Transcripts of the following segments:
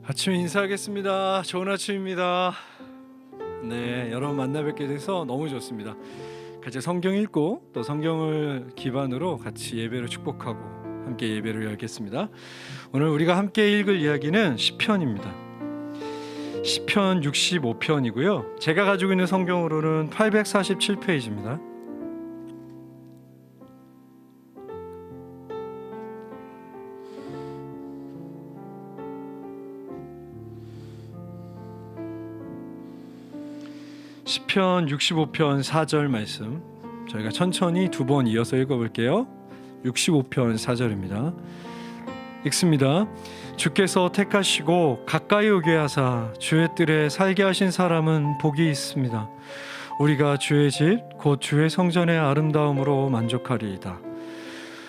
아침 인사하겠습니다. 좋은 아침입니다. 네, 여러분 만나 뵙게 돼서 너무 좋습니다. 같이 성경 읽고 또 성경을 기반으로 같이 예배를 축복하고 함께 예배를 열겠습니다. 오늘 우리가 함께 읽을 이야기는 시편입니다. 시편 65편이고요. 제가 가지고 있는 성경으로는 847페이지입니다. 시편 65편 4절 말씀 저희가 천천히 두 번 이어서 읽어볼게요. 65편 4절입니다. 읽습니다. 주께서 택하시고 가까이 오게 하사 주의 뜰에 살게 하신 사람은 복이 있습니다. 우리가 주의 집 곧 주의 성전의 아름다움으로 만족하리이다.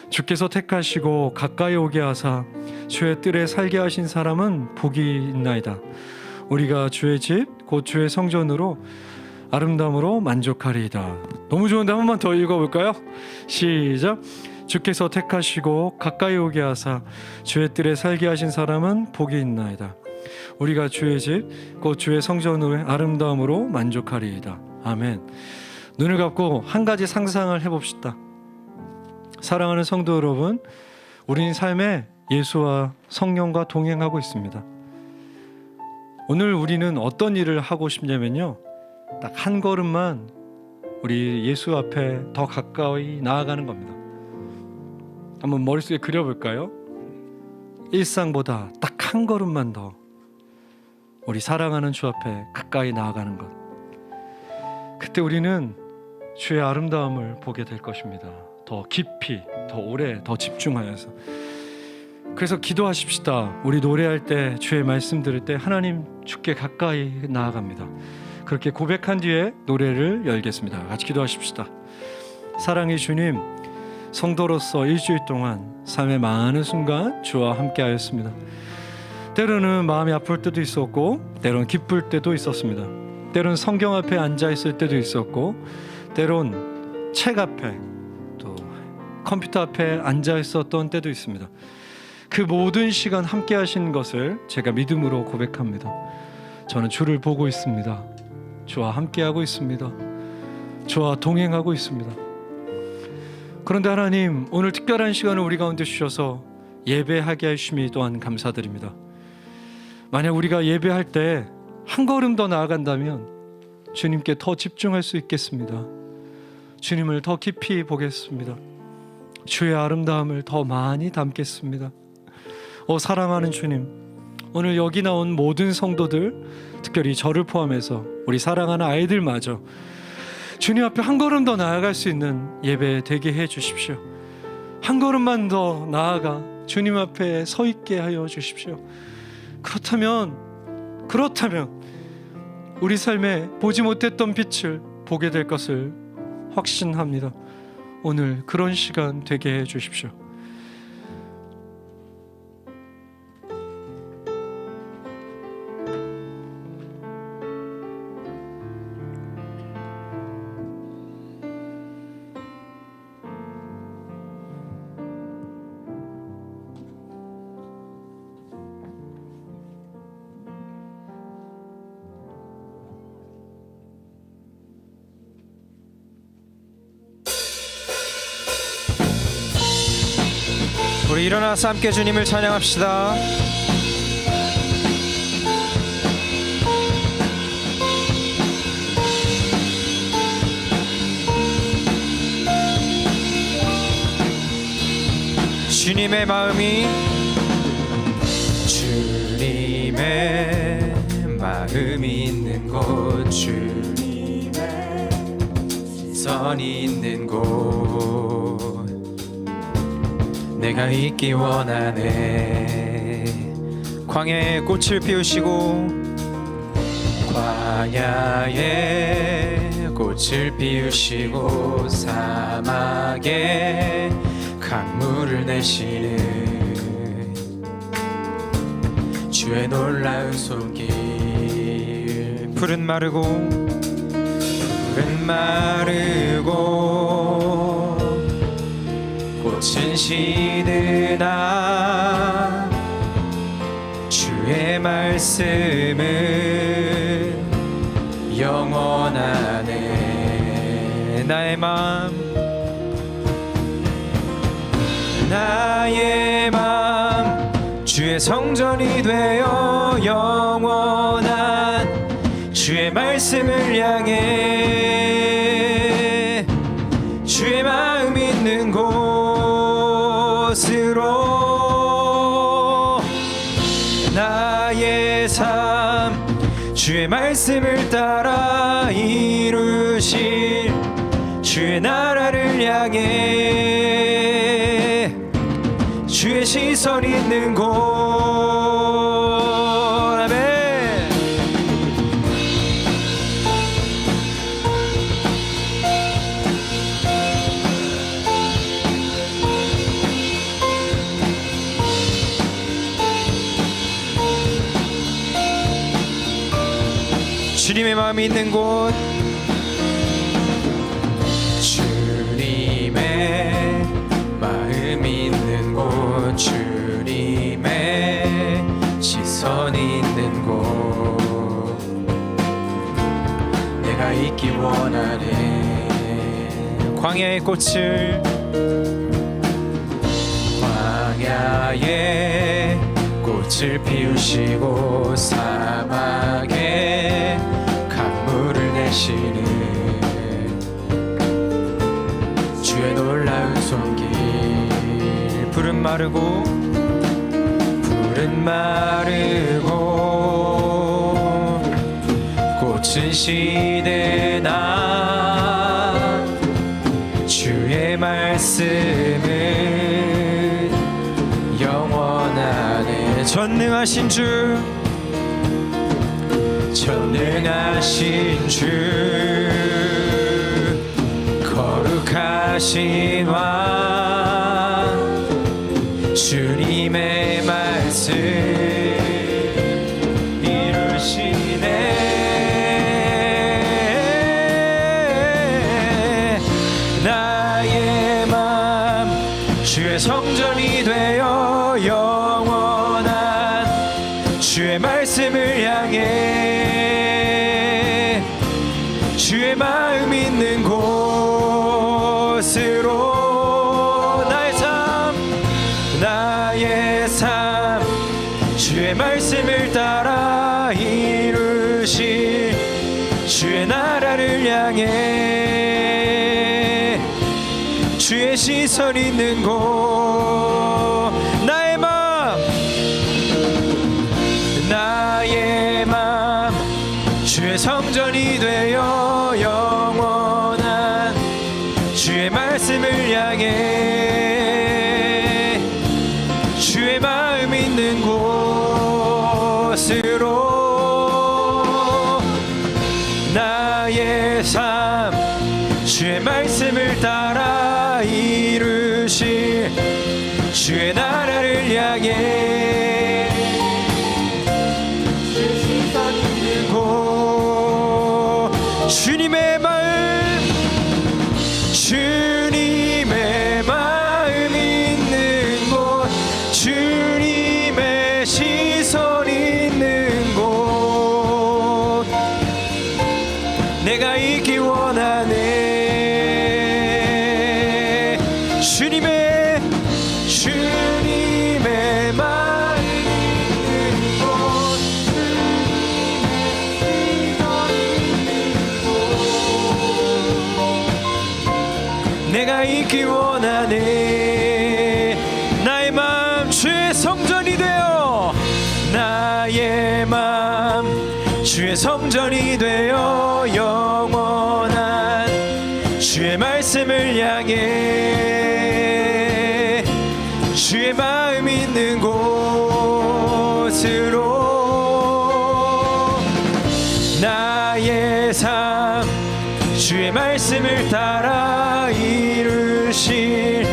주께서 택하시고 가까이 오게 하사 주의 뜰에 살게 하신 사람은 복이 있나이다. 우리가 주의 집 곧 주의 성전으로 아름다움으로 만족하리이다. 너무 좋은데 한 번만 더 읽어볼까요? 시작. 주께서 택하시고 가까이 오게 하사 주의 뜰에 살게 하신 사람은 복이 있나이다. 우리가 주의 집 곧 주의 성전의 아름다움으로 만족하리이다. 아멘. 눈을 감고 한 가지 상상을 해봅시다. 사랑하는 성도 여러분, 우리는 삶에 예수와 성령과 동행하고 있습니다. 오늘 우리는 어떤 일을 하고 싶냐면요, 딱 한 걸음만 우리 예수 앞에 더 가까이 나아가는 겁니다. 한번 머릿속에 그려볼까요? 일상보다 딱 한 걸음만 더 우리 사랑하는 주 앞에 가까이 나아가는 것. 그때 우리는 주의 아름다움을 보게 될 것입니다. 더 깊이, 더 오래, 더 집중하여서. 그래서 기도하십시다. 우리 노래할 때, 주의 말씀 들을 때 하나님 주께 가까이 나아갑니다. 그렇게 고백한 뒤에 노래를 열겠습니다. 같이 기도하십시다. 사랑의 주님, 성도로서 일주일 동안 삶의 많은 순간 주와 함께 하였습니다. 때로는 마음이 아플 때도 있었고, 때로는 기쁠 때도 있었습니다. 때로는 성경 앞에 앉아 있을 때도 있었고, 때로는 책 앞에 또 컴퓨터 앞에 앉아 있었던 때도 있습니다. 그 모든 시간 함께 하신 것을 제가 믿음으로 고백합니다. 저는 주를 보고 있습니다. 주와 함께하고 있습니다. 주와 동행하고 있습니다. 그런데 하나님, 오늘 특별한 시간을 우리 가운데 주셔서 예배하게 하심이 또한 감사드립니다. 만약 우리가 예배할 때 한 걸음 더 나아간다면 주님께 더 집중할 수 있겠습니다. 주님을 더 깊이 보겠습니다. 주의 아름다움을 더 많이 담겠습니다. 사랑하는 주님, 오늘 여기 나온 모든 성도들, 특별히 저를 포함해서 우리 사랑하는 아이들마저 주님 앞에 한 걸음 더 나아갈 수 있는 예배 되게 해 주십시오. 한 걸음만 더 나아가 주님 앞에 서 있게 하여 주십시오. 그렇다면 우리 삶에 보지 못했던 빛을 보게 될 것을 확신합니다. 오늘 그런 시간 되게 해 주십시오. 우리 일어나서 함께 주님을 찬양합시다. 주님의 마음이 있는 곳, 주님의 선이 있는 곳, 내가 있기 원하네. 광야에 꽃을 피우시고, 광야에 꽃을 피우시고, 사막에 강물을 내시는 주의 놀라운 손길. 푸른 마르고 꽃은 시드나 주의 말씀은 영원하네. 나의 맘 주의 성전이 되어 영원한 주의 말씀을 향해 주의 마음 있는 곳으로 나의 삶 주의 말씀을 따라 이루실 주의 나라를 향해 주의 시선 있는 곳. 아멘. 주님의 마음이 있는 곳. 주님의 마음이 있는 곳. 주님의 시선이 있는 곳. 내가 있기 원하네. 광야의 꽃을 광야의 꽃을 피우시고 사막에 강물을 내시는 주의 놀라운 손길. 푸른 마르고 꽃은 시대나 주의 말씀은 영원하네. 전능하신 주 거룩하신 왕 주님의 말씀 이루시네. 나의 맘 주의 성전이 되어 영원한 주의 말씀을 향해 주의 마음 있는 곳으로 나의 삶 주의 말씀을 따라 이루실 주의 나라를 향해 주의 시선 있는 곳. 나의 맘 주의 성전이 되어 영원한 주의 말씀을 향해 주의 마음 있는 곳으로 나의 삶 주의 말씀을 따라 이루실 주의 나라를 향해 주님의 마음 있는 곳. 주님의 시선 있는 곳. 내가 있기 원하네. 주님의 마음 있는 곳. 내가 있기 원하네. 나의 맘 주의 성전이 되어 나의 맘 주의 성전이 되어 영원한 주의 말씀을 향해 주의 마음 있는 곳으로 나의 삶 주의 말씀을 따라 이루실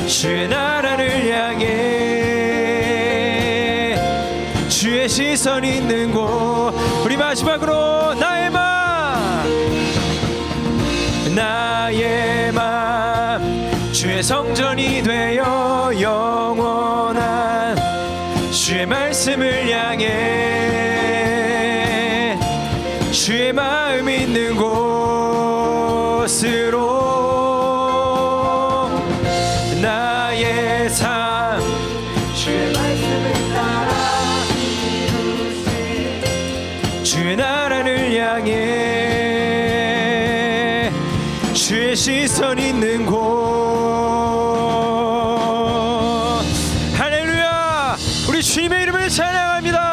주의 나라를 향해 주의 시선 있는 곳. 우리 마지막으로 나의 맘 주의 성전이 되어 영원한 주의 말씀을 향해 주의 마음 있는 곳으로 나의 삶 주의 말씀을 따라 이루시 주의 나라를 향해 주의 시선 있는 곳. 할렐루야. 우리 주님의 이름을 찬양합니다.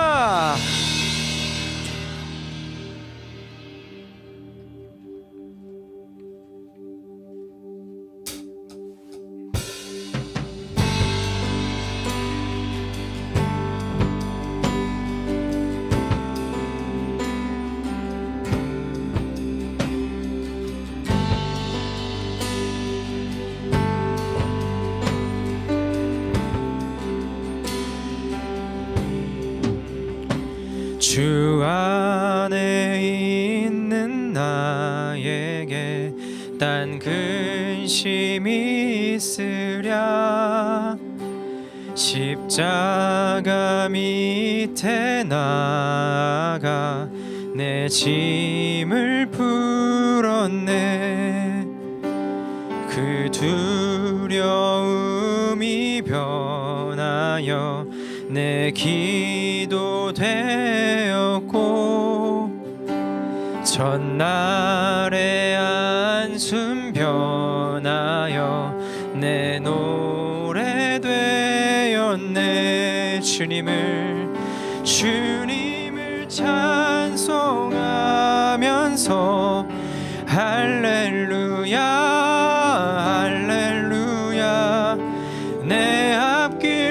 주 안에 있는 나에게 딴 근심이 있으랴 십자가 밑에 나아가 내 짐을 풀었네 그 두려움이 변하여 내 기도 되었고 전날의 안숨 변하여 내 노래 되었네 주님을 찬송하면서 할렐루야 할렐루야 내 앞길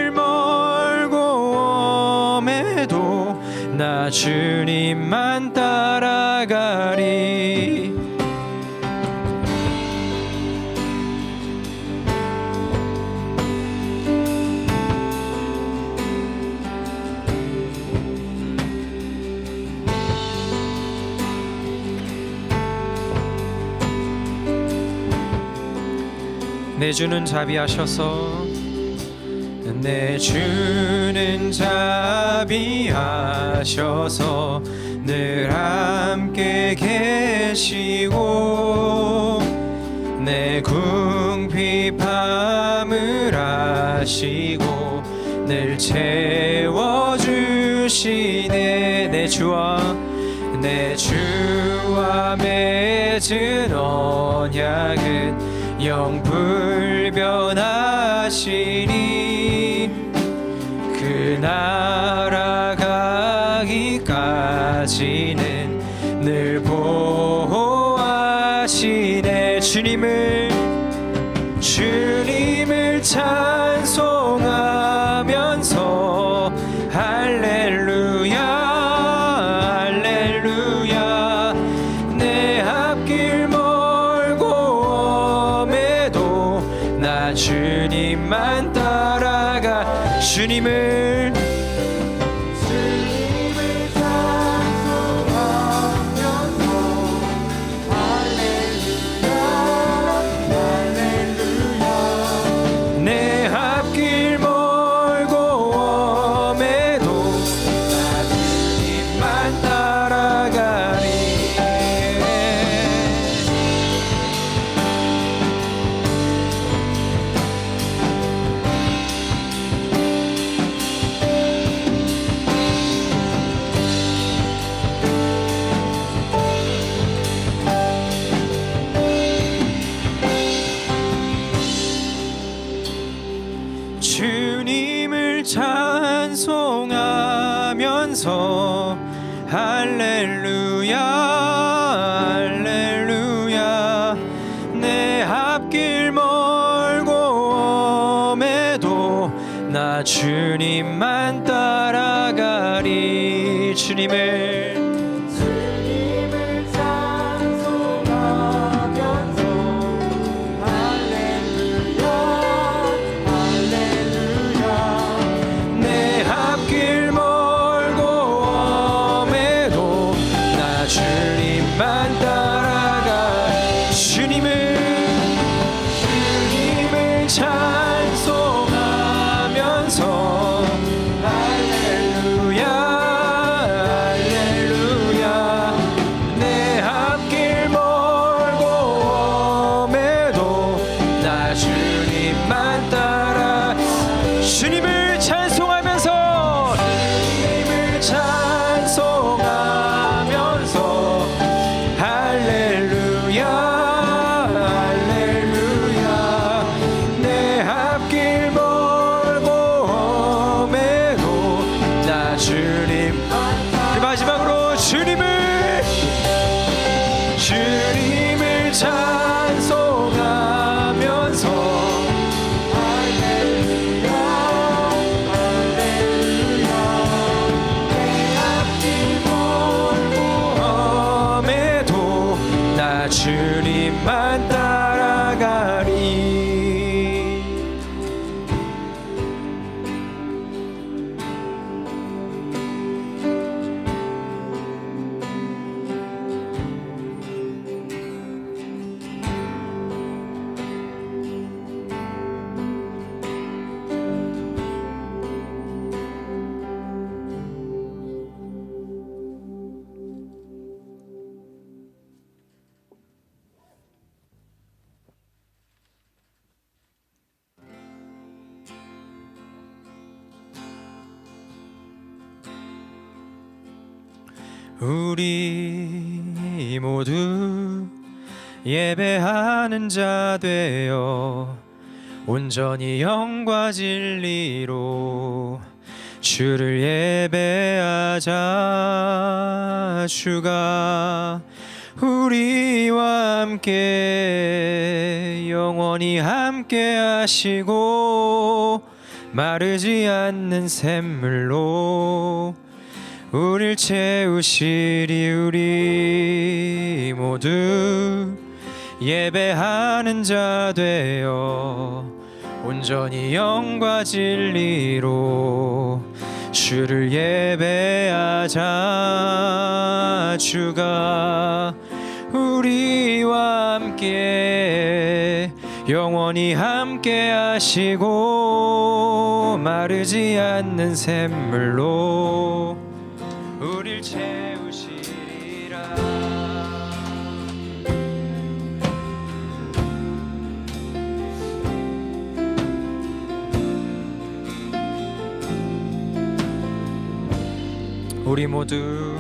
나 주님만 따라가리 내 주는 자비하셔서 내 주는 자비하셔서 늘 함께 계시고 내 궁핍함을 아시고 늘 채워주시네 내 주와 맺은 언약은 영불변하시니 그 날아가기까지는 늘 보호하시네 주님을 찬송하면서 할렐루야 할렐루야 내 앞길 멀고 엄해도 나 주님만 따라가 주님을 찬송하면서 할렐루야 할렐루야 내 앞길 멀고 엄해도 나 주님만 따라가리 주님을 찬송하면서 할렐루야 할렐루야 내 앞길 멀고 엄해도 나 주님만 따라가리 주님을 찬송하면서 할렐루야 할렐루야 내 앞길 멀고 엄해도 나 주님만 따라가 주님을 찬송하면서 할렐루야 우리 모두 예배하는 자 되어 온전히 영과 진리로 주를 예배하자. 주가 우리와 함께 영원히 함께 하시고 마르지 않는 샘물로 우릴 채우시리. 우리 모두 예배하는 자 되어 온전히 영과 진리로 주를 예배하자. 주가 우리와 함께 영원히 함께 하시고 마르지 않는 샘물로 우릴 채우시리라. 우리 모두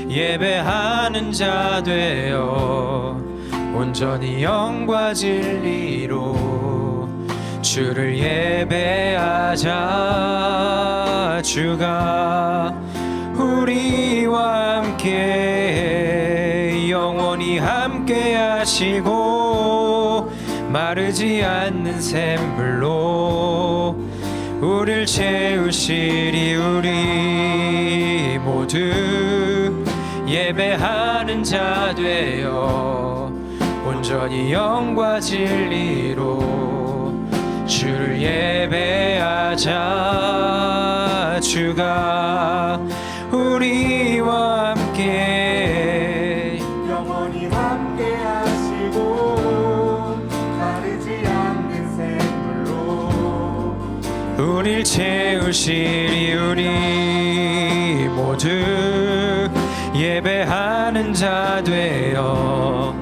예배하는 자 되어 온전히 영과 진리로 주를 예배하자. 주가 우리와 함께 영원히 함께 하시고 마르지 않는 샘물로 우릴 채우시리. 우리 모두 예배하는 자 되어 온전히 영과 진리로 주를 예배하자. 주가 우리와 함께 영원히 함께 하시고 마르지 않는 샘물로 우릴 채우시리. 우리 모두 예배하는 자 되어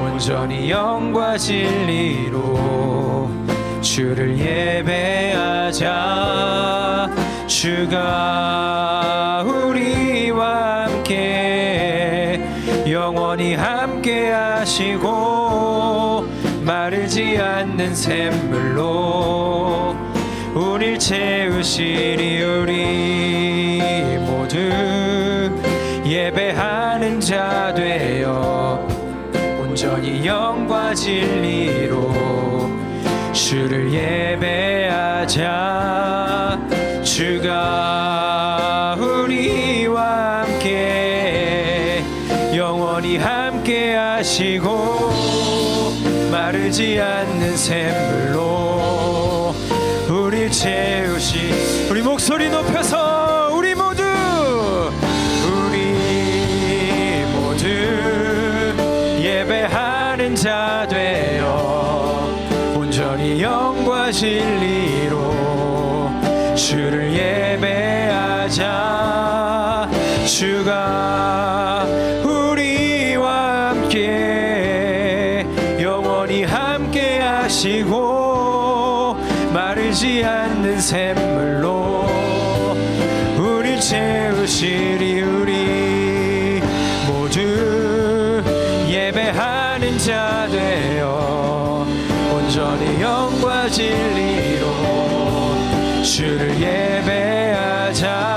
온전히 영과 진리로 주를 예배하자. 주가 우리와 함께 영원히 함께 하시고 마르지 않는 샘물로 우릴 채우시리. 우리 모두 예배하는 자 되어 온전히 영과 진리로 주를 예배하자. 주가 우리와 함께 영원히 함께 하시고 마르지 않는 샘물로 우릴 채우시. 우리 목소리 높여서 우리 모두 예배하는 자 되어 온전히 영과 진리로 주를 예배하자. 주가 우리와 함께 영원히 함께 하시고 마르지 않는 샘물로 우릴 채우시리. 우리 모두 예배하는 자 되어 온전히 영과 진리로 주를 예배하자.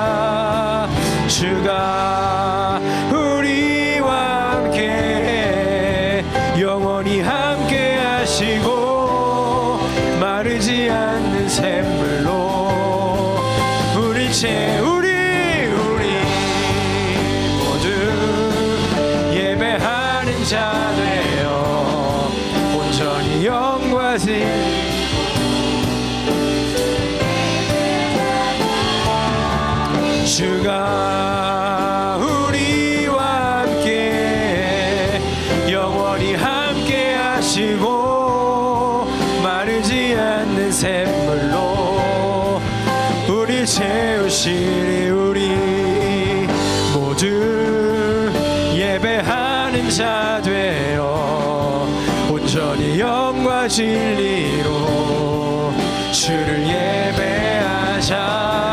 주가 우리와 함께 영원히 함께 하시고 마르지 않는 샘물로 우리 모두 예배하는 자 되어 온전히 영과 진리 주가 우리와 함께 영원히 함께 하시고 마르지 않는 샘물로 우리 채우시리. 우리 모두 예배하는 자 되어 온전히 영과 진리로 주를 예배하자.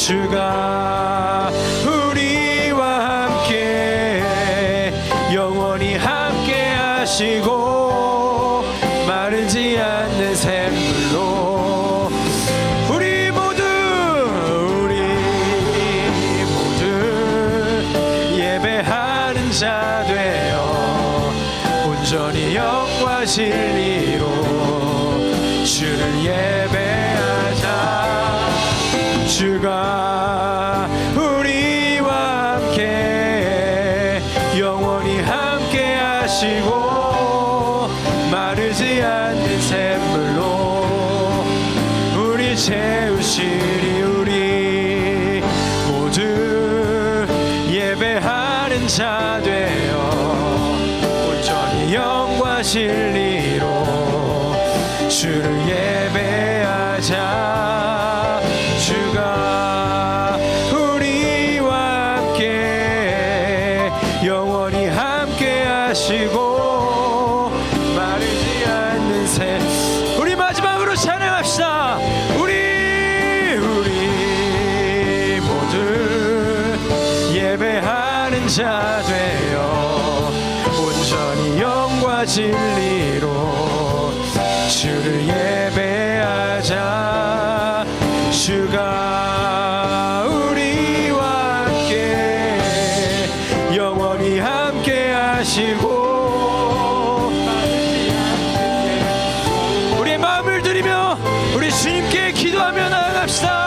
주가 우리와 함께 영원히 함께 하시고 마르지 않는 샘물로 우리 모두 예배하는 자 되어 온전히 영과 진리로 주를 예배하자. 주가 우리와 함께 영원히 함께 하시고 마르지 않는 샘물로 우리 채우시리. 우리 모두 예배하는 자 되어 온전히 영과 진리로 주를 예배하자. 주가 우리와 함께 영원히 함께 하시고 마르지 않는 새. 우리 마지막으로 찬양합시다. 우리 모두 예배하는 자 되어 온전히 영과 진리로 주를 예배하자. 주가 우리와 함께 영원히 함께 하시고 우리의 마음을 드리며 우리 주님께 기도하며 나아갑시다.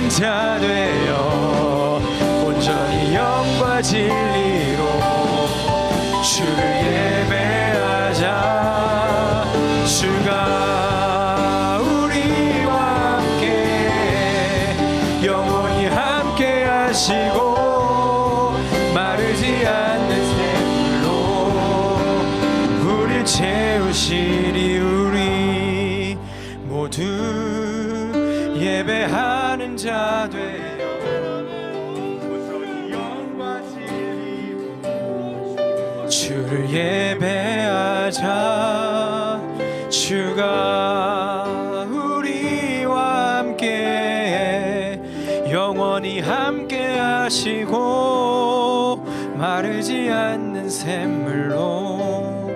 자 되어 온전히 영과 진리로 주를 예배하자. 주가 우리와 함께 영원히 함께 하시고 마르지 않는 샘물로 우릴 채우시리. 우리 모두 예배하는 자 되어 온전히 영과 진리로 주를 예배하자. 주가 우리와 함께 영원히 함께 하시고 마르지 않는 샘물로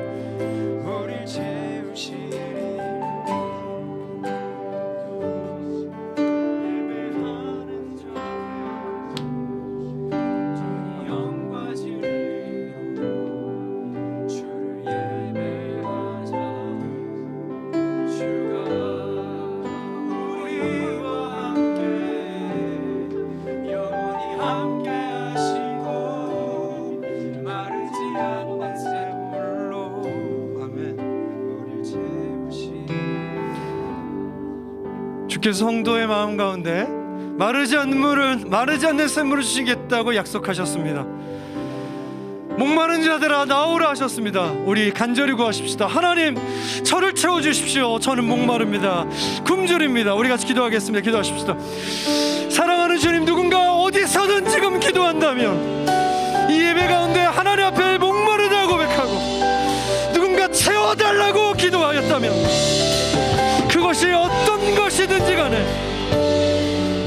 우릴 채우시리. 주께서 성도의 마음 가운데 마르지 않는 샘물을 주시겠다고 약속하셨습니다. 목마른 자들아 나오라 하셨습니다. 우리 간절히 구하십시다. 하나님, 저를 채워주십시오. 저는 목마릅니다. 굶주립니다. 우리 같이 기도하겠습니다. 기도하십시다. 사랑하는 주님, 누군가 어디서든 지금 기도한다면 이 예배 가운데 하나님 앞에 목마르다고 고백하고 누군가 채워달라고 기도하였다면 그것이 어떤 것이든지 간에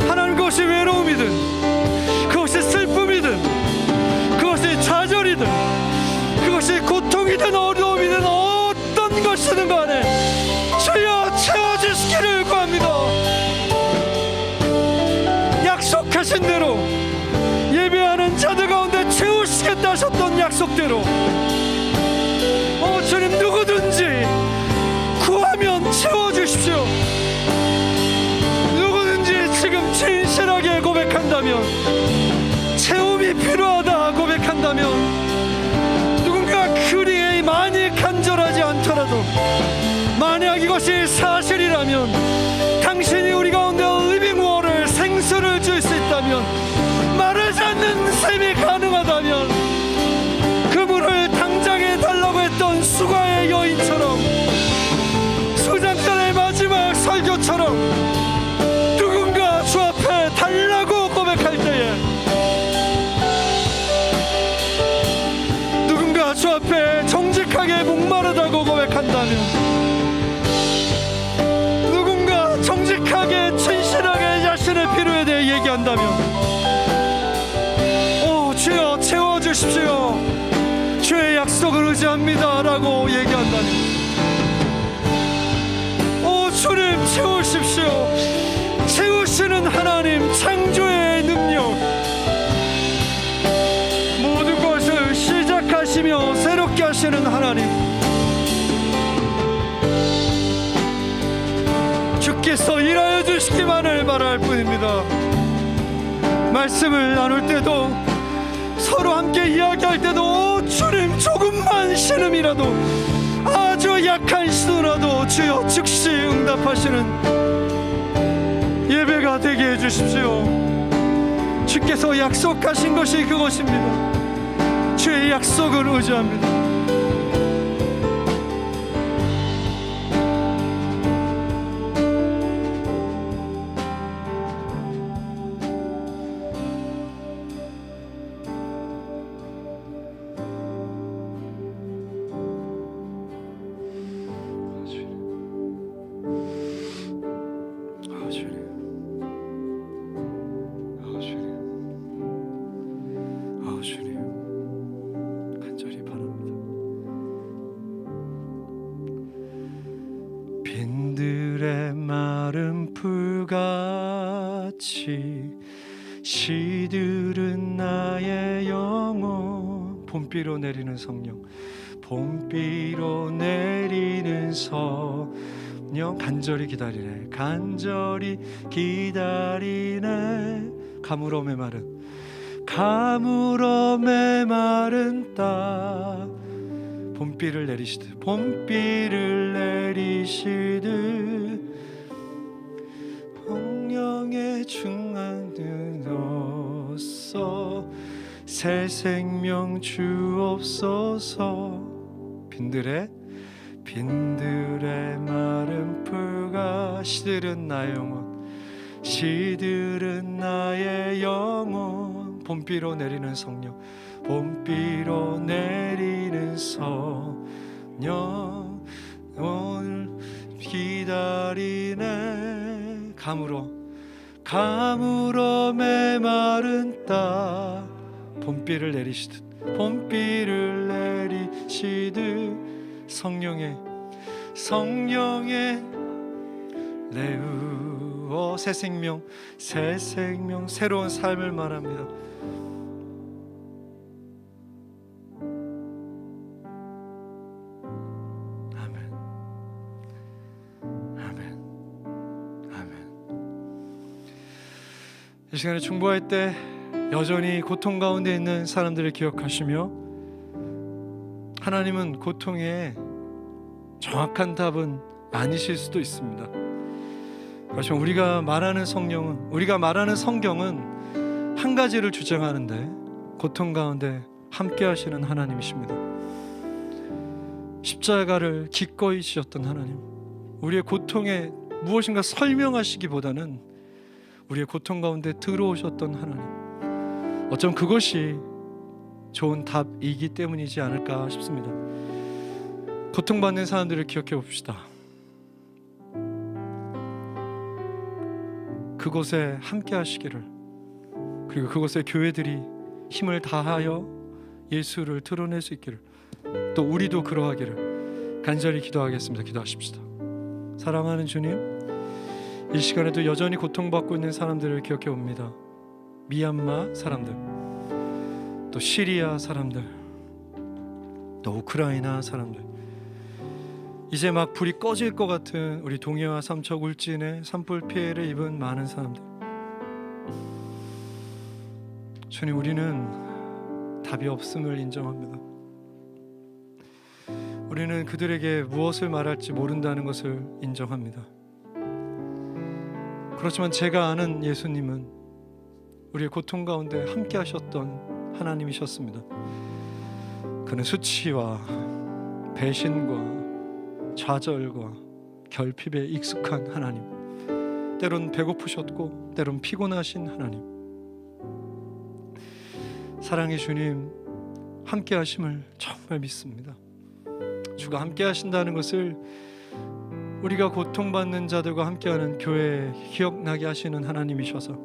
하나님, 그것이 외로움이든 그것이 슬픔이든 그것이 좌절이든 그것이 고통이든 어려움이든 어떤 것이든 간에 주여 채워주시기를 구합니다. 약속대로 주님 누구든지 구하면 채워주십시오. 누구든지 지금 진실하게 고백한다면, 채움이 필요하다 고백한다면, 누군가 그리 많이 간절하지 않더라도 만약 이것이 사실이라면, 당신이 우리 가운데 리빙워를, 생수를 줄 수 있다면, 마르지 않는 샘이 가능하다면, 그 물을 당장에 달라고 했던 수가의 여인처럼, 수장단의 마지막 설교처럼 누군가 주 앞에 달라고 고백할 때에, 누군가 주 앞에 정직하게 목마르다고 고백한다면, 누군가 정직하게 진실하게 자신의 필요에 대해 얘기한다면, 주여 채워주십시오, 주의 약속을 의지합니다 라고 얘기한다면, 주님 채우십시오. 채우시는 하나님, 창조의 능력, 모든 것을 시작하시며 새롭게 하시는 하나님, 주께서 일하여 주시기만을 바랄 뿐입니다. 말씀을 나눌 때도, 서로 함께 이야기할 때도, 주님 조금만 신음이라도, 아주 약한 시도라도 주여 즉시 응답하시는 예배가 되게 해주십시오. 주께서 약속하신 것이 그것입니다. 주의 약속을 의지합니다. 빈들의 마른 풀같이 시들은 나의 영혼. 봄비로 내리는 성령, 봄비로 내리는 성령. 간절히 기다리네, 간절히 기다리네. 가물어 메마른 땅, 봄비를 내리시듯, 봄비를 내리시듯, 성령의 충만되어서 새 생명 주옵소서. 빈들의 마른 풀과 시들은 나의 영혼, 시들은 나의 영혼. 봄비로 내리는 성령, 봄비로 내리는 성령. 오늘 기다리네. 가물어 메마른 땅, 봄비를 내리시듯, 봄비를 내리시듯, 성령의 레우어. 새 생명, 새로운 삶을 말합니다. 이 시간에 중보할 때 여전히 고통 가운데 있는 사람들을 기억하시며, 하나님은 고통에 정확한 답은 아니실 수도 있습니다. 그렇지만 우리가 말하는 성경은 한 가지를 주장하는데, 고통 가운데 함께 하시는 하나님이십니다. 십자가를 기꺼이 지셨던 하나님, 우리의 고통에 무엇인가 설명하시기보다는 우리의 고통 가운데 들어오셨던 하나님, 어쩜 그것이 좋은 답이기 때문이지 않을까 싶습니다. 고통받는 사람들을 기억해 봅시다. 그곳에 함께 하시기를, 그리고 그곳에 교회들이 힘을 다하여 예수를 드러낼 수 있기를, 또 우리도 그러하기를 간절히 기도하겠습니다. 기도하십시다. 사랑하는 주님, 이 시간에도 여전히 고통받고 있는 사람들을 기억해 봅니다. 미얀마 사람들, 또 시리아 사람들, 또 우크라이나 사람들, 이제 막 불이 꺼질 것 같은 우리 동해와 삼척 울진에 산불 피해를 입은 많은 사람들, 주님, 우리는 답이 없음을 인정합니다. 우리는 그들에게 무엇을 말할지 모른다는 것을 인정합니다. 그렇지만 제가 아는 예수님은 우리의 고통 가운데 함께 하셨던 하나님이셨습니다. 그는 수치와 배신과 좌절과 결핍에 익숙한 하나님, 때론 배고프셨고 때론 피곤하신 하나님, 사랑의 주님 함께 하심을 정말 믿습니다. 주가 함께 하신다는 것을 우리가 고통받는 자들과 함께하는 교회에 기억나게 하시는 하나님이셔서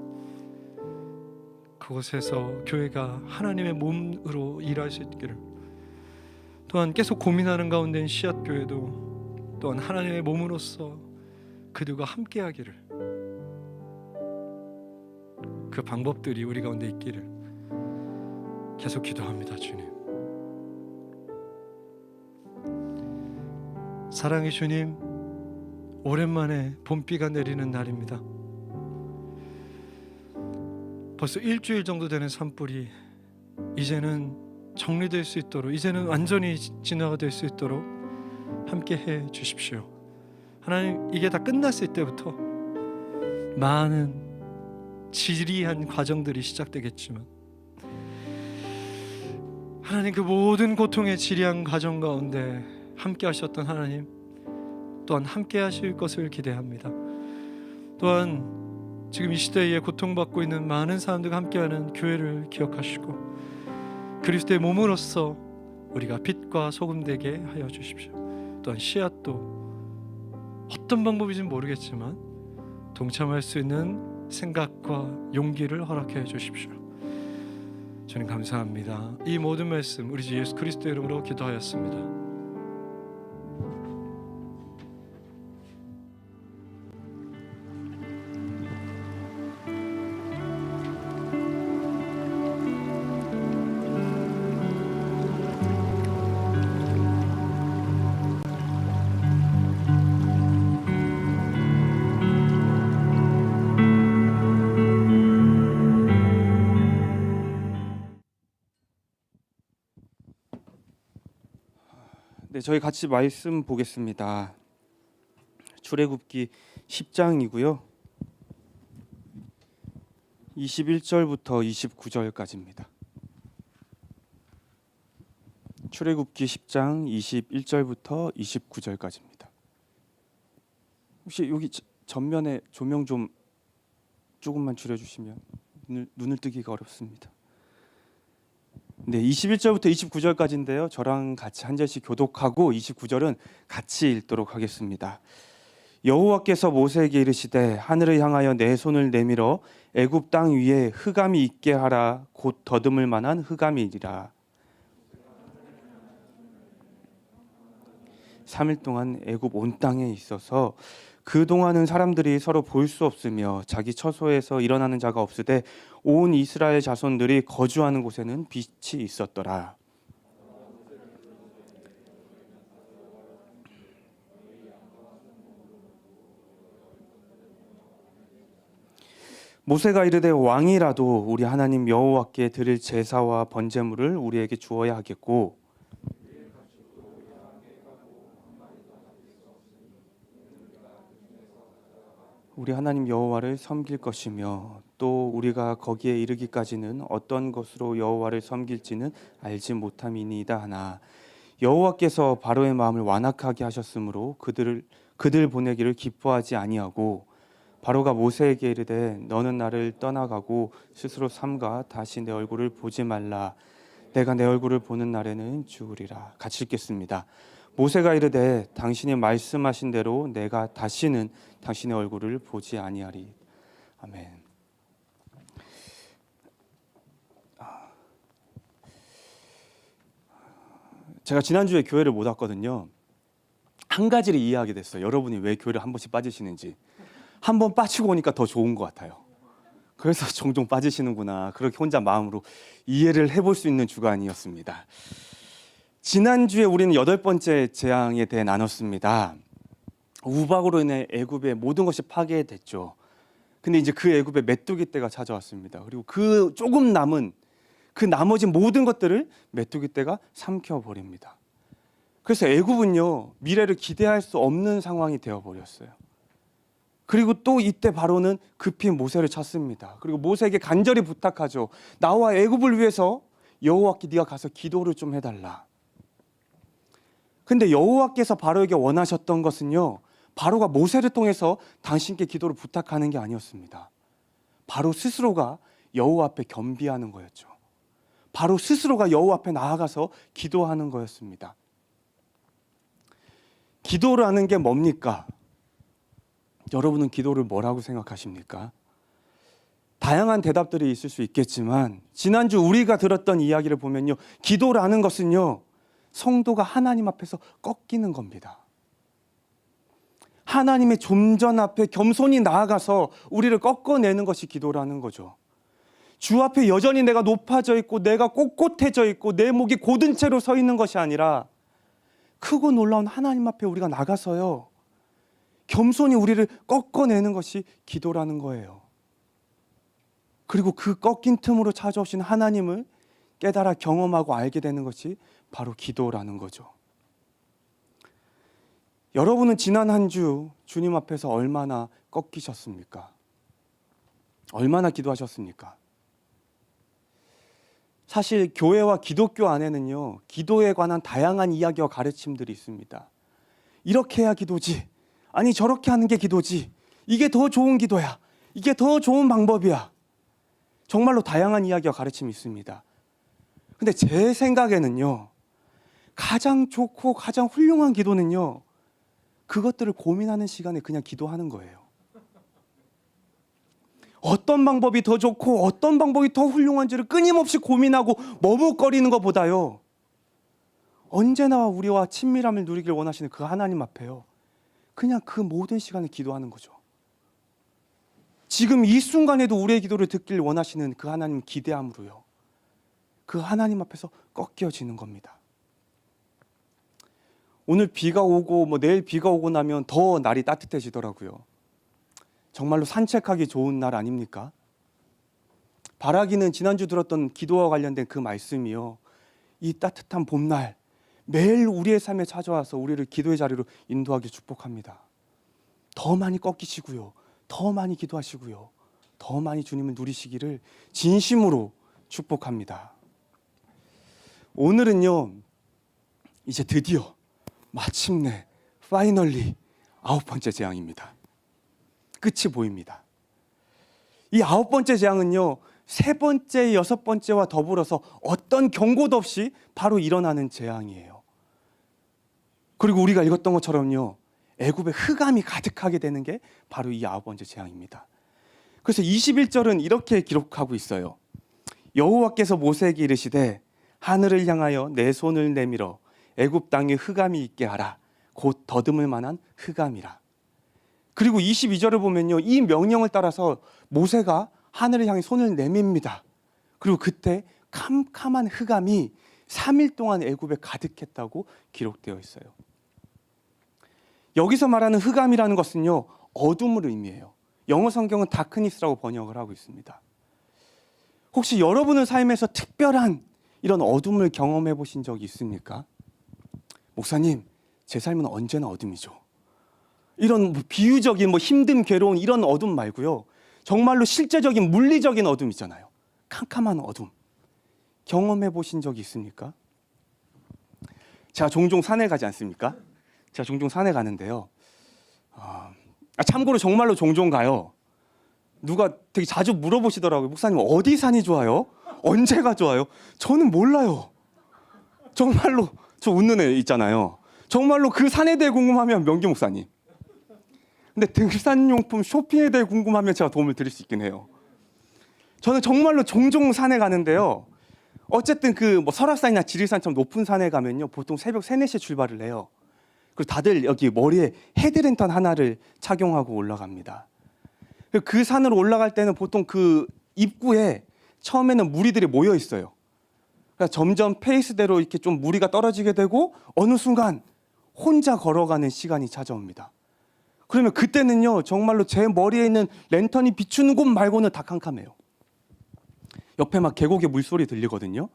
그곳에서 교회가 하나님의 몸으로 일할 수 있기를, 또한 계속 고민하는 가운데인 씨앗교회도 또한 하나님의 몸으로서 그들과 함께하기를, 그 방법들이 우리 가운데 있기를 계속 기도합니다. 주님, 사랑의 주님, 오랜만에 봄비가 내리는 날입니다. 벌써 일주일 정도 되는 산불이 이제는 정리될 수 있도록, 이제는 완전히 진화가 될 수 있도록 함께 해 주십시오. 하나님, 이게 다 끝났을 때부터 많은 지리한 과정들이 시작되겠지만 하나님, 그 모든 고통의 지리한 과정 가운데 함께 하셨던 하나님 또한 함께 하실 것을 기대합니다. 또한 지금 이 시대에 고통받고 있는 많은 사람들과 함께하는 교회를 기억하시고 그리스도의 몸으로서 우리가 빛과 소금 되게 하여 주십시오. 또한 씨앗도 어떤 방법인지는 모르겠지만 동참할 수 있는 생각과 용기를 허락해 주십시오. 주님, 감사합니다. 이 모든 말씀 우리 주 예수 그리스도의 이름으로 기도하였습니다. 네, 저희 같이 말씀 보겠습니다. 출애굽기 10장이고요. 21절부터 29절까지입니다. 출애굽기 10장 21절부터 29절까지입니다. 혹시 여기 전면에 조명 좀 조금만 줄여주시면 눈을 뜨기가 어렵습니다. 네, 21절부터 29절까지인데요. 저랑 같이 한 절씩 교독하고 29절은 같이 읽도록 하겠습니다. 여호와께서 모세에게 이르시되 하늘을 향하여 내 손을 내밀어 애굽 땅 위에 흑암이 있게 하라. 곧 더듬을 만한 흑암이리라. 3일 동안 애굽 온 땅에 있어서 그동안은 사람들이 서로 볼 수 없으며 자기 처소에서 일어나는 자가 없으되 온 이스라엘 자손들이 거주하는 곳에는 빛이 있었더라. 모세가 이르되 왕이라도 우리 하나님 여호와께 드릴 제사와 번제물을 우리에게 주어야 하겠고 우리 하나님 여호와를 섬길 것이며 또 우리가 거기에 이르기까지는 어떤 것으로 여호와를 섬길지는 알지 못함이니이다 하나 여호와께서 바로의 마음을 완악하게 하셨으므로 그들 보내기를 기뻐하지 아니하고 바로가 모세에게 이르되 너는 나를 떠나가고 스스로 삼가 다시 내 얼굴을 보지 말라. 내가 내 얼굴을 보는 날에는 죽으리라. 같이 읽겠습니다. 모세가 이르되 당신이 말씀하신 대로 내가 다시는 당신의 얼굴을 보지 아니하리. 아멘. 제가 지난주에 교회를 못 왔거든요. 한 가지를 이해하게 됐어요. 여러분이 왜 교회를 한 번씩 빠지시는지. 한 번 빠지고 오니까 더 좋은 것 같아요. 그래서 종종 빠지시는구나. 그렇게 혼자 마음으로 이해를 해볼 수 있는 주간이었습니다. 지난주에 우리는 8번째 재앙에 대해 나눴습니다. 우박으로 인해 애굽의 모든 것이 파괴됐죠. 근데 이제 그 애굽의 메뚜기 떼가 찾아왔습니다. 그리고 그 조금 남은 그 나머지 모든 것들을 메뚜기 떼가 삼켜버립니다. 그래서 애굽은요, 미래를 기대할 수 없는 상황이 되어버렸어요. 그리고 또 이때 바로는 급히 모세를 찾습니다. 그리고 모세에게 간절히 부탁하죠. 나와 애굽을 위해서 여호와께 네가 가서 기도를 좀 해달라. 근데 여호와께서 바로에게 원하셨던 것은요, 바로가 모세를 통해서 당신께 기도를 부탁하는 게 아니었습니다. 바로 스스로가 여호와 앞에 겸비하는 거였죠. 바로 스스로가 여호와 앞에 나아가서 기도하는 거였습니다. 기도라는 게 뭡니까? 여러분은 기도를 뭐라고 생각하십니까? 다양한 대답들이 있을 수 있겠지만 지난주 우리가 들었던 이야기를 보면요, 기도라는 것은요, 성도가 하나님 앞에서 꺾이는 겁니다. 하나님의 존전 앞에 겸손히 나아가서 우리를 꺾어내는 것이 기도라는 거죠. 주 앞에 여전히 내가 높아져 있고 내가 꼿꼿해져 있고 내 목이 곧은 채로 서 있는 것이 아니라 크고 놀라운 하나님 앞에 우리가 나가서요, 겸손히 우리를 꺾어내는 것이 기도라는 거예요. 그리고 그 꺾인 틈으로 찾아오신 하나님을 깨달아 경험하고 알게 되는 것이 바로 기도라는 거죠. 여러분은 지난 한 주 주님 앞에서 얼마나 꺾이셨습니까? 얼마나 기도하셨습니까? 사실 교회와 기독교 안에는요, 기도에 관한 다양한 이야기와 가르침들이 있습니다. 이렇게 해야 기도지, 아니 저렇게 하는 게 기도지, 이게 더 좋은 기도야, 이게 더 좋은 방법이야. 정말로 다양한 이야기와 가르침이 있습니다. 근데 제 생각에는요, 가장 좋고 가장 훌륭한 기도는요, 그것들을 고민하는 시간에 그냥 기도하는 거예요. 어떤 방법이 더 좋고 어떤 방법이 더 훌륭한지를 끊임없이 고민하고 머뭇거리는 것보다요, 언제나 우리와 친밀함을 누리길 원하시는 그 하나님 앞에요, 그냥 그 모든 시간에 기도하는 거죠. 지금 이 순간에도 우리의 기도를 듣길 원하시는 그 하나님 기대함으로요, 그 하나님 앞에서 꺾여지는 겁니다. 오늘 비가 오고 내일 비가 오고 나면 더 날이 따뜻해지더라고요. 정말로 산책하기 좋은 날 아닙니까? 바라기는 지난주 들었던 기도와 관련된 그 말씀이요, 이 따뜻한 봄날 매일 우리의 삶에 찾아와서 우리를 기도의 자리로 인도하기 축복합니다. 더 많이 꺾이시고요, 더 많이 기도하시고요, 더 많이 주님을 누리시기를 진심으로 축복합니다. 오늘은요, 이제 드디어 마침내 파이널리 9번째 재앙입니다. 끝이 보입니다. 이 9번째 재앙은요, 3번째, 6번째와 더불어서 어떤 경고도 없이 바로 일어나는 재앙이에요. 그리고 우리가 읽었던 것처럼요, 애굽에 흑암이 가득하게 되는 게 바로 이 9번째 재앙입니다. 그래서 21절은 이렇게 기록하고 있어요. 여호와께서 모세에게 이르시되 하늘을 향하여 내 손을 내밀어 애굽 땅에 흑암이 있게 하라. 곧 더듬을 만한 흑암이라. 그리고 22절을 보면요, 이 명령을 따라서 모세가 하늘을 향해 손을 내밉니다. 그리고 그때 캄캄한 흑암이 3일 동안 애굽에 가득했다고 기록되어 있어요. 여기서 말하는 흑암이라는 것은요, 어둠을 의미해요. 영어 성경은 다크니스라고 번역을 하고 있습니다. 혹시 여러분의 삶에서 특별한 이런 어둠을 경험해 보신 적이 있습니까? 목사님, 제 삶은 언제나 어둠이죠. 이런 비유적인 힘든 괴로운 이런 어둠 말고요, 정말로 실제적인 물리적인 어둠 있잖아요. 캄캄한 어둠 경험해 보신 적이 있습니까? 제가 종종 산에 가지 않습니까? 제가 종종 산에 가는데요, 참고로 정말로 종종 가요. 누가 되게 자주 물어보시더라고요. 목사님, 어디 산이 좋아요? 언제가 좋아요? 저는 몰라요. 정말로 저 웃는 애 있잖아요. 정말로 그 산에 대해 궁금하면 명기 목사님. 근데 등산용품 쇼핑에 대해 궁금하면 제가 도움을 드릴 수 있긴 해요. 저는 정말로 종종 산에 가는데요, 어쨌든 설악산이나 지리산처럼 높은 산에 가면요, 보통 새벽 3, 4시에 출발을 해요. 그리고 다들 여기 머리에 헤드랜턴 하나를 착용하고 올라갑니다. 그 산으로 올라갈 때는 보통 그 입구에 처음에는 무리들이 모여 있어요. 그러니까 점점 페이스대로 이렇게 좀 무리가 떨어지게 되고 어느 순간 혼자 걸어가는 시간이 찾아옵니다. 그러면 그때는요 정말로 제 머리에 있는 랜턴이 비추는 곳 말고는 다 캄캄해요. 옆에 막 계곡의 물소리 들리거든요.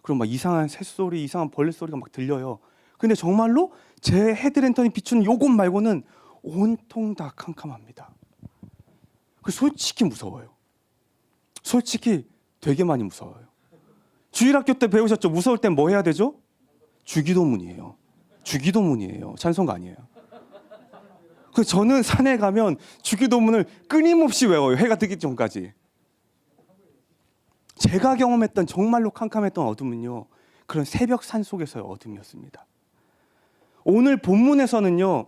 그럼 막 이상한 새소리, 이상한 벌레 소리가 막 들려요. 근데 정말로 제 헤드랜턴이 비추는 요곳 말고는 온통 다 캄캄합니다. 그 솔직히 무서워요. 솔직히 되게 많이 무서워요. 주일학교 때 배우셨죠? 무서울 땐 뭐 해야 되죠? 주기도문이에요. 주기도문이에요. 찬송가 아니에요. 그 저는 산에 가면 주기도문을 끊임없이 외워요. 해가 뜨기 전까지. 제가 경험했던 정말로 캄캄했던 어둠은요. 그런 새벽 산 속에서의 어둠이었습니다. 오늘 본문에서는요.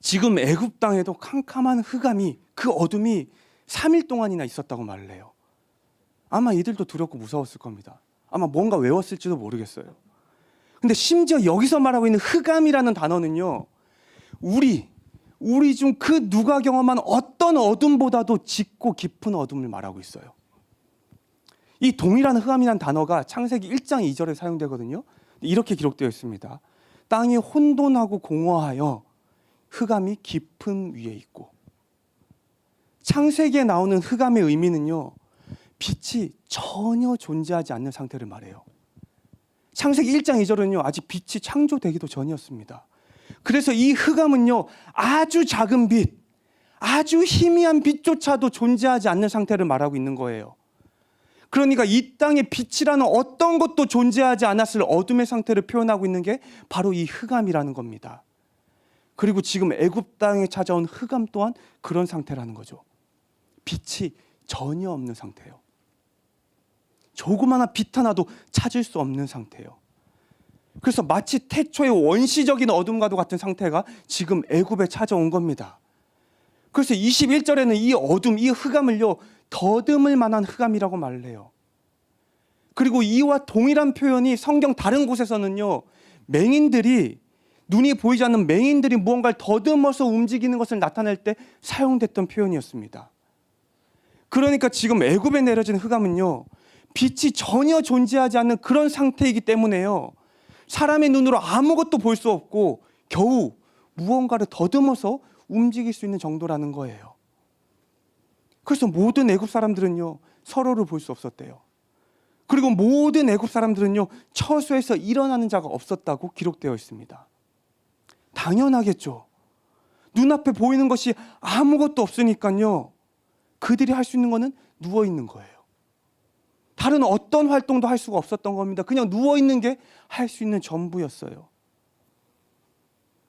지금 애굽 땅에도 캄캄한 흑암이 그 어둠이 3일 동안이나 있었다고 말을 해요. 아마 이들도 두렵고 무서웠을 겁니다. 아마 뭔가 외웠을지도 모르겠어요. 근데 심지어 여기서 말하고 있는 흑암이라는 단어는요. 우리 중 그 누가 경험한 어떤 어둠보다도 짙고 깊은 어둠을 말하고 있어요. 이 동일한 흑암이라는 단어가 창세기 1장 2절에 사용되거든요. 이렇게 기록되어 있습니다. 땅이 혼돈하고 공허하여 흑암이 깊음 위에 있고. 창세기에 나오는 흑암의 의미는요. 빛이 전혀 존재하지 않는 상태를 말해요. 창세기 1장 2절은요. 아직 빛이 창조되기도 전이었습니다. 그래서 이 흑암은요. 아주 작은 빛, 아주 희미한 빛조차도 존재하지 않는 상태를 말하고 있는 거예요. 그러니까 이 땅에 빛이라는 어떤 것도 존재하지 않았을 어둠의 상태를 표현하고 있는 게 바로 이 흑암이라는 겁니다. 그리고 지금 애굽 땅에 찾아온 흑암 또한 그런 상태라는 거죠. 빛이 전혀 없는 상태예요. 조그마한 빛 하나도 찾을 수 없는 상태예요. 그래서 마치 태초의 원시적인 어둠과도 같은 상태가 지금 애굽에 찾아온 겁니다. 그래서 21절에는 이 어둠, 이 흑암을요 더듬을 만한 흑암이라고 말을 해요. 그리고 이와 동일한 표현이 성경 다른 곳에서는요 맹인들이, 눈이 보이지 않는 맹인들이 무언가를 더듬어서 움직이는 것을 나타낼 때 사용됐던 표현이었습니다. 그러니까 지금 애굽에 내려진 흑암은요 빛이 전혀 존재하지 않는 그런 상태이기 때문에요 사람의 눈으로 아무것도 볼 수 없고 겨우 무언가를 더듬어서 움직일 수 있는 정도라는 거예요. 그래서 모든 애굽 사람들은요 서로를 볼 수 없었대요. 그리고 모든 애굽 사람들은요 처소에서 일어나는 자가 없었다고 기록되어 있습니다. 당연하겠죠. 눈앞에 보이는 것이 아무것도 없으니까요 그들이 할 수 있는 것은 누워 있는 거예요. 다른 어떤 활동도 할 수가 없었던 겁니다. 그냥 누워 있는 게 할 수 있는 전부였어요.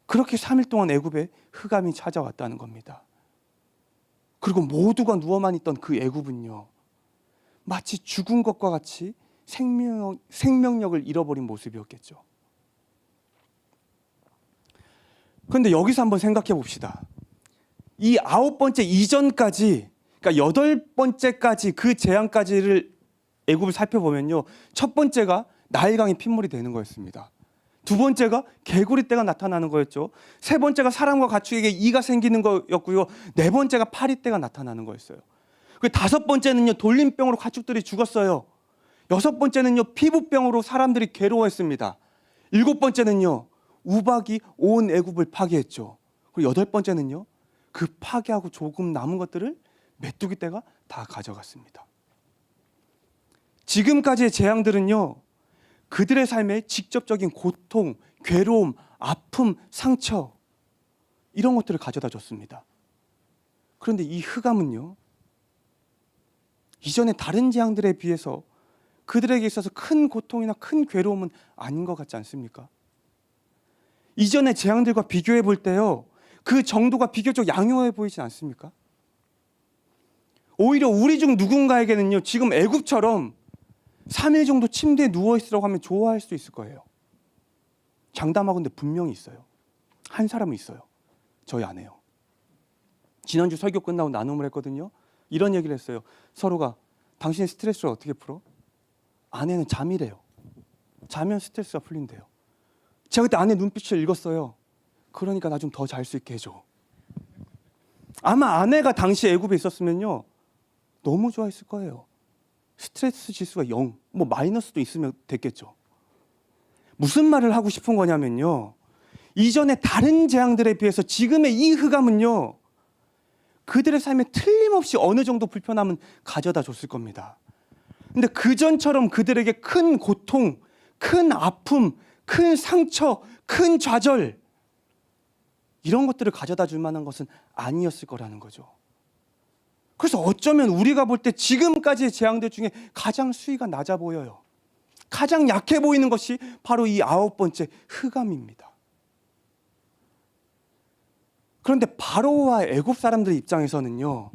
그렇게 3일 동안 애굽에 흑암이 찾아왔다는 겁니다. 그리고 모두가 누워만 있던 그 애굽은요 마치 죽은 것과 같이 생명력을 잃어버린 모습이었겠죠. 그런데 여기서 한번 생각해 봅시다. 이 9번째 이전까지, 그러니까 8번째까지 그 재앙까지를 애굽을 살펴보면요 첫 번째가 나일강의 핏물이 되는 거였습니다. 두 번째가 개구리떼가 나타나는 거였죠. 세 번째가 사람과 가축에게 이가 생기는 거였고요. 네 번째가 파리떼가 나타나는 거였어요. 그 다섯 번째는요 돌림병으로 가축들이 죽었어요. 여섯 번째는요 피부병으로 사람들이 괴로워했습니다. 일곱 번째는요 우박이 온 애굽을 파괴했죠. 그리고 여덟 번째는요 그 파괴하고 조금 남은 것들을 메뚜기 떼가 다 가져갔습니다. 지금까지의 재앙들은요 그들의 삶에 직접적인 고통, 괴로움, 아픔, 상처 이런 것들을 가져다 줬습니다. 그런데 이 흑암은요 이전의 다른 재앙들에 비해서 그들에게 있어서 큰 고통이나 큰 괴로움은 아닌 것 같지 않습니까? 이전의 재앙들과 비교해 볼 때요 그 정도가 비교적 양호해 보이지 않습니까? 오히려 우리 중 누군가에게는요 지금 애굽처럼 3일 정도 침대에 누워있으라고 하면 좋아할 수 있을 거예요. 장담하건대 분명히 있어요. 한 사람은 있어요. 저희 아내요. 지난주 설교 끝나고 나눔을 했거든요. 이런 얘기를 했어요. 서로가 당신의 스트레스를 어떻게 풀어? 아내는 잠이래요. 자면 스트레스가 풀린대요. 제가 그때 아내 눈빛을 읽었어요. 그러니까 나 좀 더 잘 수 있게 해줘. 아마 아내가 당시 애굽에 있었으면요 너무 좋아했을 거예요. 스트레스 지수가 0, 뭐 마이너스도 있으면 됐겠죠. 무슨 말을 하고 싶은 거냐면요. 이전의 다른 재앙들에 비해서 지금의 이 흑암은요. 그들의 삶에 틀림없이 어느 정도 불편함은 가져다 줬을 겁니다. 근데 그전처럼 그들에게 큰 고통, 큰 아픔, 큰 상처, 큰 좌절 이런 것들을 가져다 줄 만한 것은 아니었을 거라는 거죠. 그래서 어쩌면 우리가 볼 때 지금까지의 재앙들 중에 가장 수위가 낮아 보여요. 가장 약해 보이는 것이 바로 이 9번째 흑암입니다. 그런데 바로와 애굽 사람들의 입장에서는요.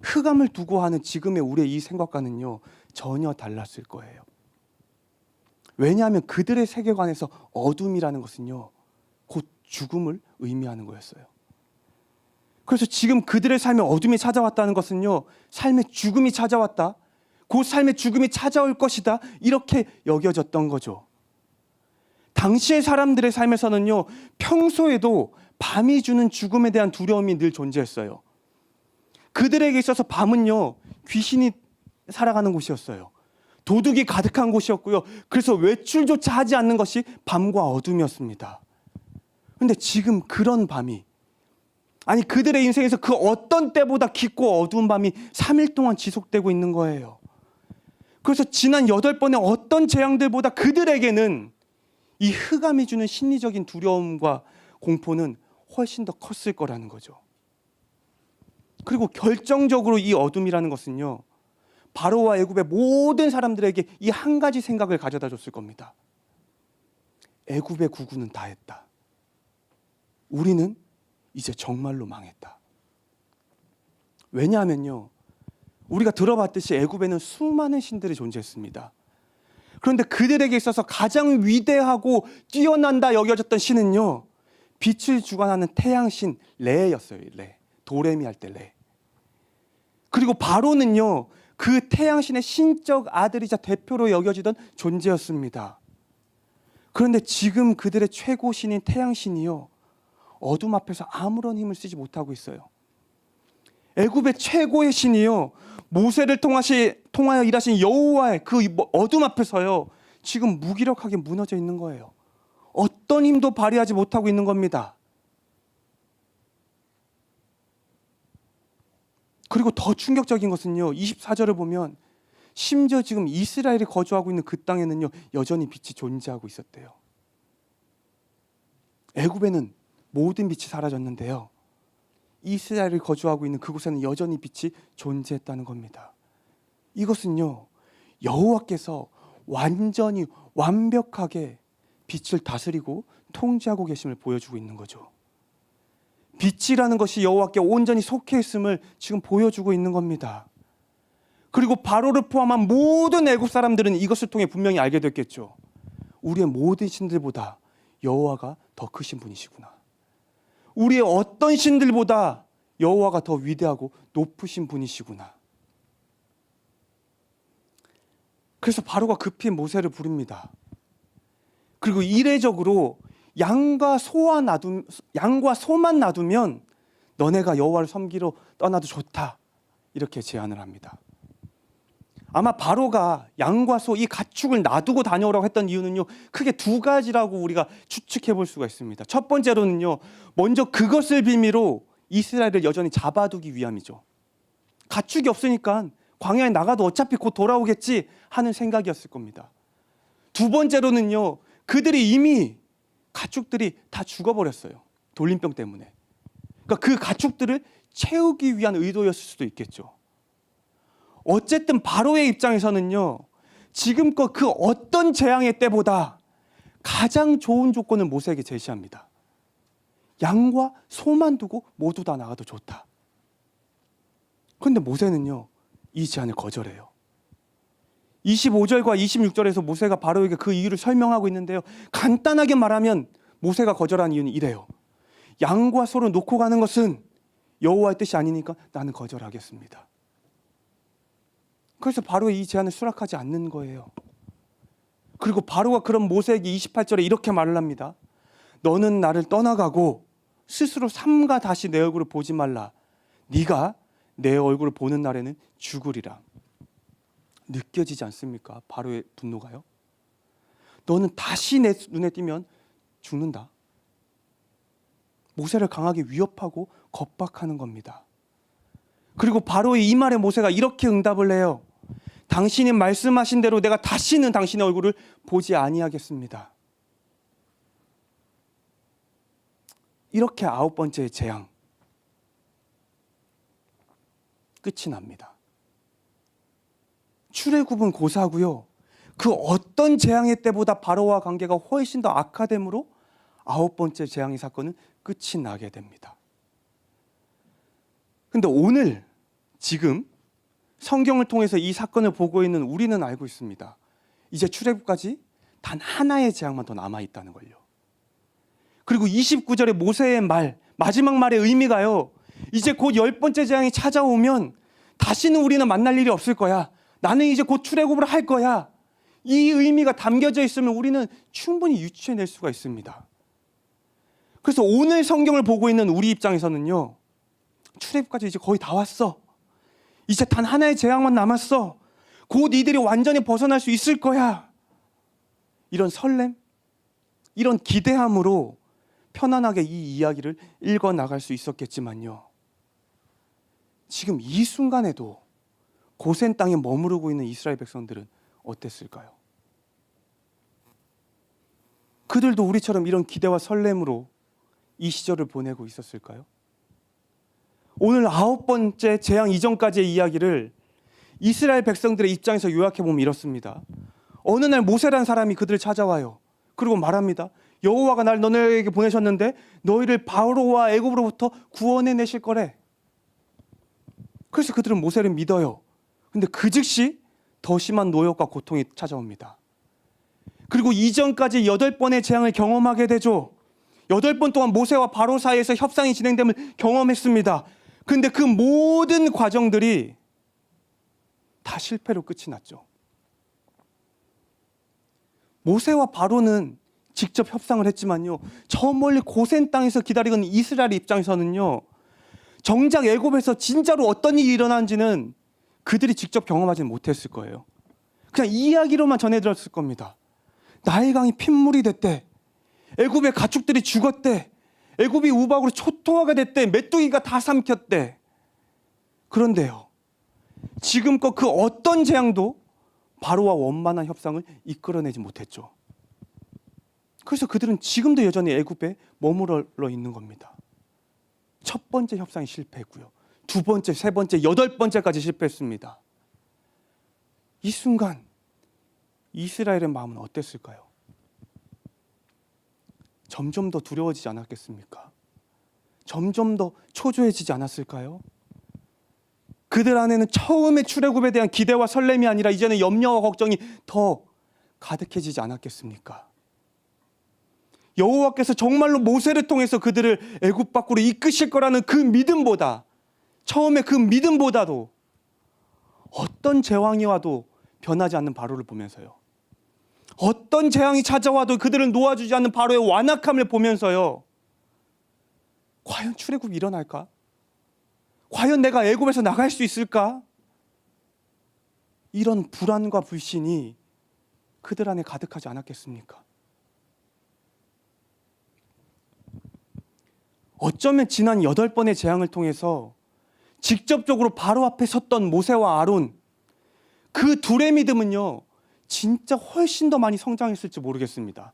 흑암을 두고 하는 지금의 우리의 이 생각과는요. 전혀 달랐을 거예요. 왜냐하면 그들의 세계관에서 어둠이라는 것은요. 곧 죽음을 의미하는 거였어요. 그래서 지금 그들의 삶에 어둠이 찾아왔다는 것은요. 삶의 죽음이 찾아왔다. 곧 삶의 죽음이 찾아올 것이다. 이렇게 여겨졌던 거죠. 당시의 사람들의 삶에서는요. 평소에도 밤이 주는 죽음에 대한 두려움이 늘 존재했어요. 그들에게 있어서 밤은요. 귀신이 살아가는 곳이었어요. 도둑이 가득한 곳이었고요. 그래서 외출조차 하지 않는 것이 밤과 어둠이었습니다. 그런데 지금 그런 밤이 아니 그들의 인생에서 그 어떤 때보다 깊고 어두운 밤이 3일 동안 지속되고 있는 거예요. 그래서 지난 8번의 어떤 재앙들보다 그들에게는 이 흑암이 주는 심리적인 두려움과 공포는 훨씬 더 컸을 거라는 거죠. 그리고 결정적으로 이 어둠이라는 것은요. 바로와 애굽의 모든 사람들에게 이 한 가지 생각을 가져다 줬을 겁니다. 애굽의 구구는 다 했다. 우리는 이제 정말로 망했다. 왜냐하면요. 우리가 들어봤듯이 애굽에는 수많은 신들이 존재했습니다. 그런데 그들에게 있어서 가장 위대하고 뛰어난다 여겨졌던 신은요. 빛을 주관하는 태양신 레였어요. 레. 도레미 할 때 레. 그리고 바로는요. 그 태양신의 신적 아들이자 대표로 여겨지던 존재였습니다. 그런데 지금 그들의 최고 신인 태양신이요. 어둠 앞에서 아무런 힘을 쓰지 못하고 있어요. 애굽의 최고의 신이요. 모세를 통하여 일하신 여호와의 그 어둠 앞에서요. 지금 무기력하게 무너져 있는 거예요. 어떤 힘도 발휘하지 못하고 있는 겁니다. 그리고 더 충격적인 것은요. 24절을 보면 심지어 지금 이스라엘이 거주하고 있는 그 땅에는요. 여전히 빛이 존재하고 있었대요. 애굽에는 모든 빛이 사라졌는데요. 이스라엘이 거주하고 있는 그곳에는 여전히 빛이 존재했다는 겁니다. 이것은요. 여호와께서 완전히 완벽하게 빛을 다스리고 통제하고 계심을 보여주고 있는 거죠. 빛이라는 것이 여호와께 온전히 속해 있음을 지금 보여주고 있는 겁니다. 그리고 바로를 포함한 모든 애굽 사람들은 이것을 통해 분명히 알게 됐겠죠. 우리의 모든 신들보다 여호와가 더 크신 분이시구나. 우리의 어떤 신들보다 여호와가 더 위대하고 높으신 분이시구나. 그래서 바로가 급히 모세를 부릅니다. 그리고 이례적으로 양과 소만 놔두면 너네가 여호와를 섬기러 떠나도 좋다. 이렇게 제안을 합니다. 아마 바로가 양과 소 이 가축을 놔두고 다녀오라고 했던 이유는요. 크게 두 가지라고 우리가 추측해 볼 수가 있습니다. 첫 번째로는요. 먼저 그것을 빌미로 이스라엘을 여전히 잡아두기 위함이죠. 가축이 없으니까 광야에 나가도 어차피 곧 돌아오겠지 하는 생각이었을 겁니다. 두 번째로는요. 그들이 이미 가축들이 다 죽어버렸어요. 돌림병 때문에. 그러니까 그 가축들을 채우기 위한 의도였을 수도 있겠죠. 어쨌든 바로의 입장에서는요. 지금껏 그 어떤 재앙의 때보다 가장 좋은 조건을 모세에게 제시합니다. 양과 소만 두고 모두 다 나가도 좋다. 그런데 모세는요. 이 제안을 거절해요. 25절과 26절에서 모세가 바로에게 그 이유를 설명하고 있는데요. 간단하게 말하면 모세가 거절한 이유는 이래요. 양과 소를 놓고 가는 것은 여호와의 뜻이 아니니까 나는 거절하겠습니다. 그래서 바로의 이 제안을 수락하지 않는 거예요. 그리고 바로가 그런 모세에게 28절에 이렇게 말을 합니다. 너는 나를 떠나가고 스스로 삼가 다시 내 얼굴을 보지 말라. 네가 내 얼굴을 보는 날에는 죽으리라. 느껴지지 않습니까? 바로의 분노가요. 너는 다시 내 눈에 띄면 죽는다. 모세를 강하게 위협하고 겁박하는 겁니다. 그리고 바로의 이 말에 모세가 이렇게 응답을 해요. 당신이 말씀하신 대로 내가 다시는 당신의 얼굴을 보지 아니하겠습니다. 이렇게 9번째 재앙 끝이 납니다. 출애굽은 고사고요. 그 어떤 재앙의 때보다 바로와 관계가 훨씬 더 악화됨으로 9번째 재앙의 사건은 끝이 나게 됩니다. 근데 오늘 지금 성경을 통해서 이 사건을 보고 있는 우리는 알고 있습니다. 이제 출애굽까지 단 하나의 재앙만 더 남아 있다는 걸요. 그리고 29절의 모세의 말, 마지막 말의 의미가요. 이제 곧 10번째 재앙이 찾아오면 다시는 우리는 만날 일이 없을 거야. 나는 이제 곧 출애굽을 할 거야. 이 의미가 담겨져 있으면 우리는 충분히 유추해낼 수가 있습니다. 그래서 오늘 성경을 보고 있는 우리 입장에서는요. 출애굽까지 이제 거의 다 왔어. 이제 단 하나의 재앙만 남았어. 곧 이들이 완전히 벗어날 수 있을 거야. 이런 설렘, 이런 기대함으로 편안하게 이 이야기를 읽어나갈 수 있었겠지만요. 지금 이 순간에도 고센 땅에 머무르고 있는 이스라엘 백성들은 어땠을까요? 그들도 우리처럼 이런 기대와 설렘으로 이 시절을 보내고 있었을까요? 오늘 9번째 재앙 이전까지의 이야기를 이스라엘 백성들의 입장에서 요약해보면 이렇습니다. 어느 날 모세라는 사람이 그들을 찾아와요. 그리고 말합니다. 여호와가 날 너네에게 보내셨는데 너희를 바로와 애굽으로부터 구원해내실 거래. 그래서 그들은 모세를 믿어요. 근데 그 즉시 더 심한 노역과 고통이 찾아옵니다. 그리고 이전까지 8번의 재앙을 경험하게 되죠. 8번 동안 모세와 바로 사이에서 협상이 진행됨을 경험했습니다. 그런데 그 모든 과정들이 다 실패로 끝이 났죠. 모세와 바로는 직접 협상을 했지만요. 저 멀리 고센 땅에서 기다리고 있는 이스라엘 입장에서는요. 정작 애굽에서 진짜로 어떤 일이 일어난지는 그들이 직접 경험하지는 못했을 거예요. 그냥 이야기로만 전해 들었을 겁니다. 나일강이 핏물이 됐대. 애굽의 가축들이 죽었대. 애굽이 우박으로 초토화가 됐대. 메뚜기가 다 삼켰대. 그런데요. 지금껏 그 어떤 재앙도 바로와 원만한 협상을 이끌어내지 못했죠. 그래서 그들은 지금도 여전히 애굽에 머물러 있는 겁니다. 첫 번째 협상이 실패했고요. 두 번째, 세 번째, 8번째까지 실패했습니다. 이 순간 이스라엘의 마음은 어땠을까요? 점점 더 두려워지지 않았겠습니까? 점점 더 초조해지지 않았을까요? 그들 안에는 처음에 출애굽에 대한 기대와 설렘이 아니라 이제는 염려와 걱정이 더 가득해지지 않았겠습니까? 여호와께서 정말로 모세를 통해서 그들을 애굽 밖으로 이끄실 거라는 그 믿음보다, 처음에 그 믿음보다도 어떤 재앙이 와도 변하지 않는 바로를 보면서요. 어떤 재앙이 찾아와도 그들을 놓아주지 않는 바로의 완악함을 보면서요. 과연 출애굽이 일어날까? 과연 내가 애굽에서 나갈 수 있을까? 이런 불안과 불신이 그들 안에 가득하지 않았겠습니까? 어쩌면 지난 8번의 재앙을 통해서 직접적으로 바로 앞에 섰던 모세와 아론, 그 둘의 믿음은요, 진짜 훨씬 더 많이 성장했을지 모르겠습니다.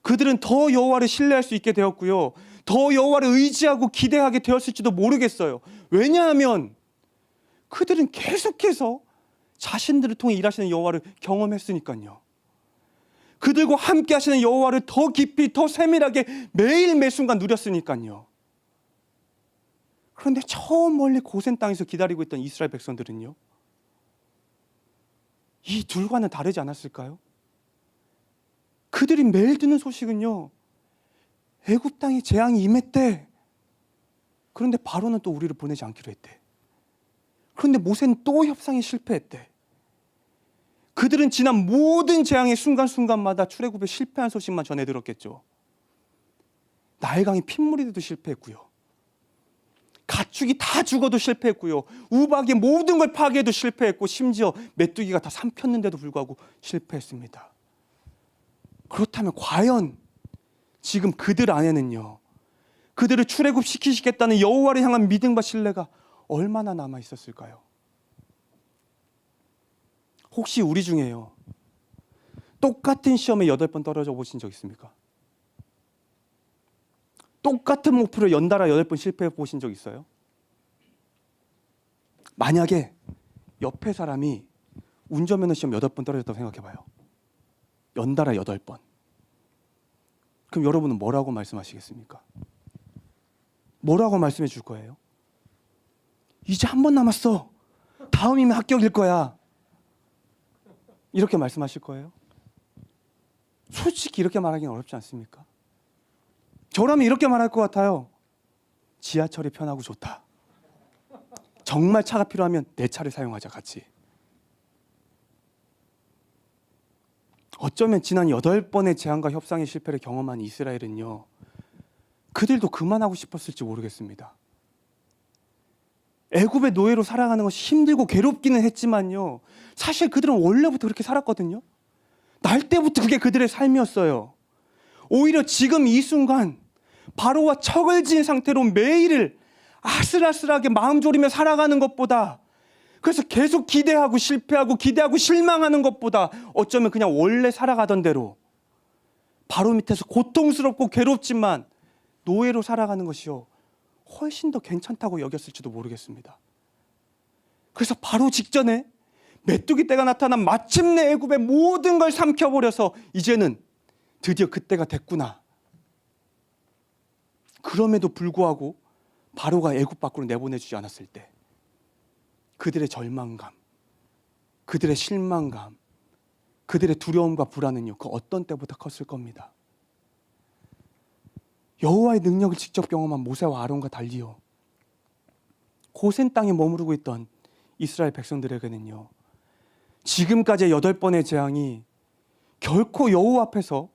그들은 더 여호와를 신뢰할 수 있게 되었고요. 더 여호와를 의지하고 기대하게 되었을지도 모르겠어요. 왜냐하면 그들은 계속해서 자신들을 통해 일하시는 여호와를 경험했으니까요. 그들과 함께 하시는 여호와를 더 깊이, 더 세밀하게 매일 매순간 누렸으니까요. 그런데 처음 멀리 고센 땅에서 기다리고 있던 이스라엘 백성들은요. 이 둘과는 다르지 않았을까요? 그들이 매일 듣는 소식은요. 애굽 땅에 재앙이 임했대. 그런데 바로는 또 우리를 보내지 않기로 했대. 그런데 모세는 또 협상에 실패했대. 그들은 지난 모든 재앙의 순간순간마다 출애굽에 실패한 소식만 전해 들었겠죠. 나일강이 핏물이 돼도 실패했고요. 가축이 다 죽어도 실패했고요. 우박이 모든 걸 파괴해도 실패했고 심지어 메뚜기가 다 삼켰는데도 불구하고 실패했습니다. 그렇다면 과연 지금 그들 안에는요, 그들을 출애굽시키시겠다는 여호와를 향한 믿음과 신뢰가 얼마나 남아 있었을까요? 혹시 우리 중에요, 똑같은 시험에 8번 떨어져 보신 적 있습니까? 똑같은 목표를 연달아 8번 실패해 보신 적 있어요? 만약에 옆에 사람이 운전면허 시험 8번 떨어졌다고 생각해 봐요. 연달아 8번. 그럼 여러분은 뭐라고 말씀하시겠습니까? 뭐라고 말씀해 줄 거예요? 이제 한 번 남았어. 다음이면 합격일 거야. 이렇게 말씀하실 거예요? 솔직히 이렇게 말하기는 어렵지 않습니까? 저라면 이렇게 말할 것 같아요. 지하철이 편하고 좋다. 정말 차가 필요하면 내 차를 사용하자, 같이. 어쩌면 지난 8번의 재앙과 협상의 실패를 경험한 이스라엘은요, 그들도 그만하고 싶었을지 모르겠습니다. 애굽의 노예로 살아가는 것이 힘들고 괴롭기는 했지만요, 사실 그들은 원래부터 그렇게 살았거든요. 날 때부터 그게 그들의 삶이었어요. 오히려 지금 이 순간 바로와 척을 지은 상태로 매일을 아슬아슬하게 마음 졸이며 살아가는 것보다, 그래서 계속 기대하고 실패하고 기대하고 실망하는 것보다 어쩌면 그냥 원래 살아가던 대로 바로 밑에서 고통스럽고 괴롭지만 노예로 살아가는 것이요, 훨씬 더 괜찮다고 여겼을지도 모르겠습니다. 그래서 바로 직전에 메뚜기 떼가 나타나 마침내 애굽의 모든 걸 삼켜버려서 이제는 드디어 그때가 됐구나. 그럼에도 불구하고 바로가 애굽 밖으로 내보내주지 않았을 때 그들의 절망감, 그들의 실망감, 그들의 두려움과 불안은요, 그 어떤 때보다 컸을 겁니다. 여호와의 능력을 직접 경험한 모세와 아론과 달리요, 고센 땅에 머무르고 있던 이스라엘 백성들에게는요, 지금까지의 8번의 재앙이 결코 여호와 앞에서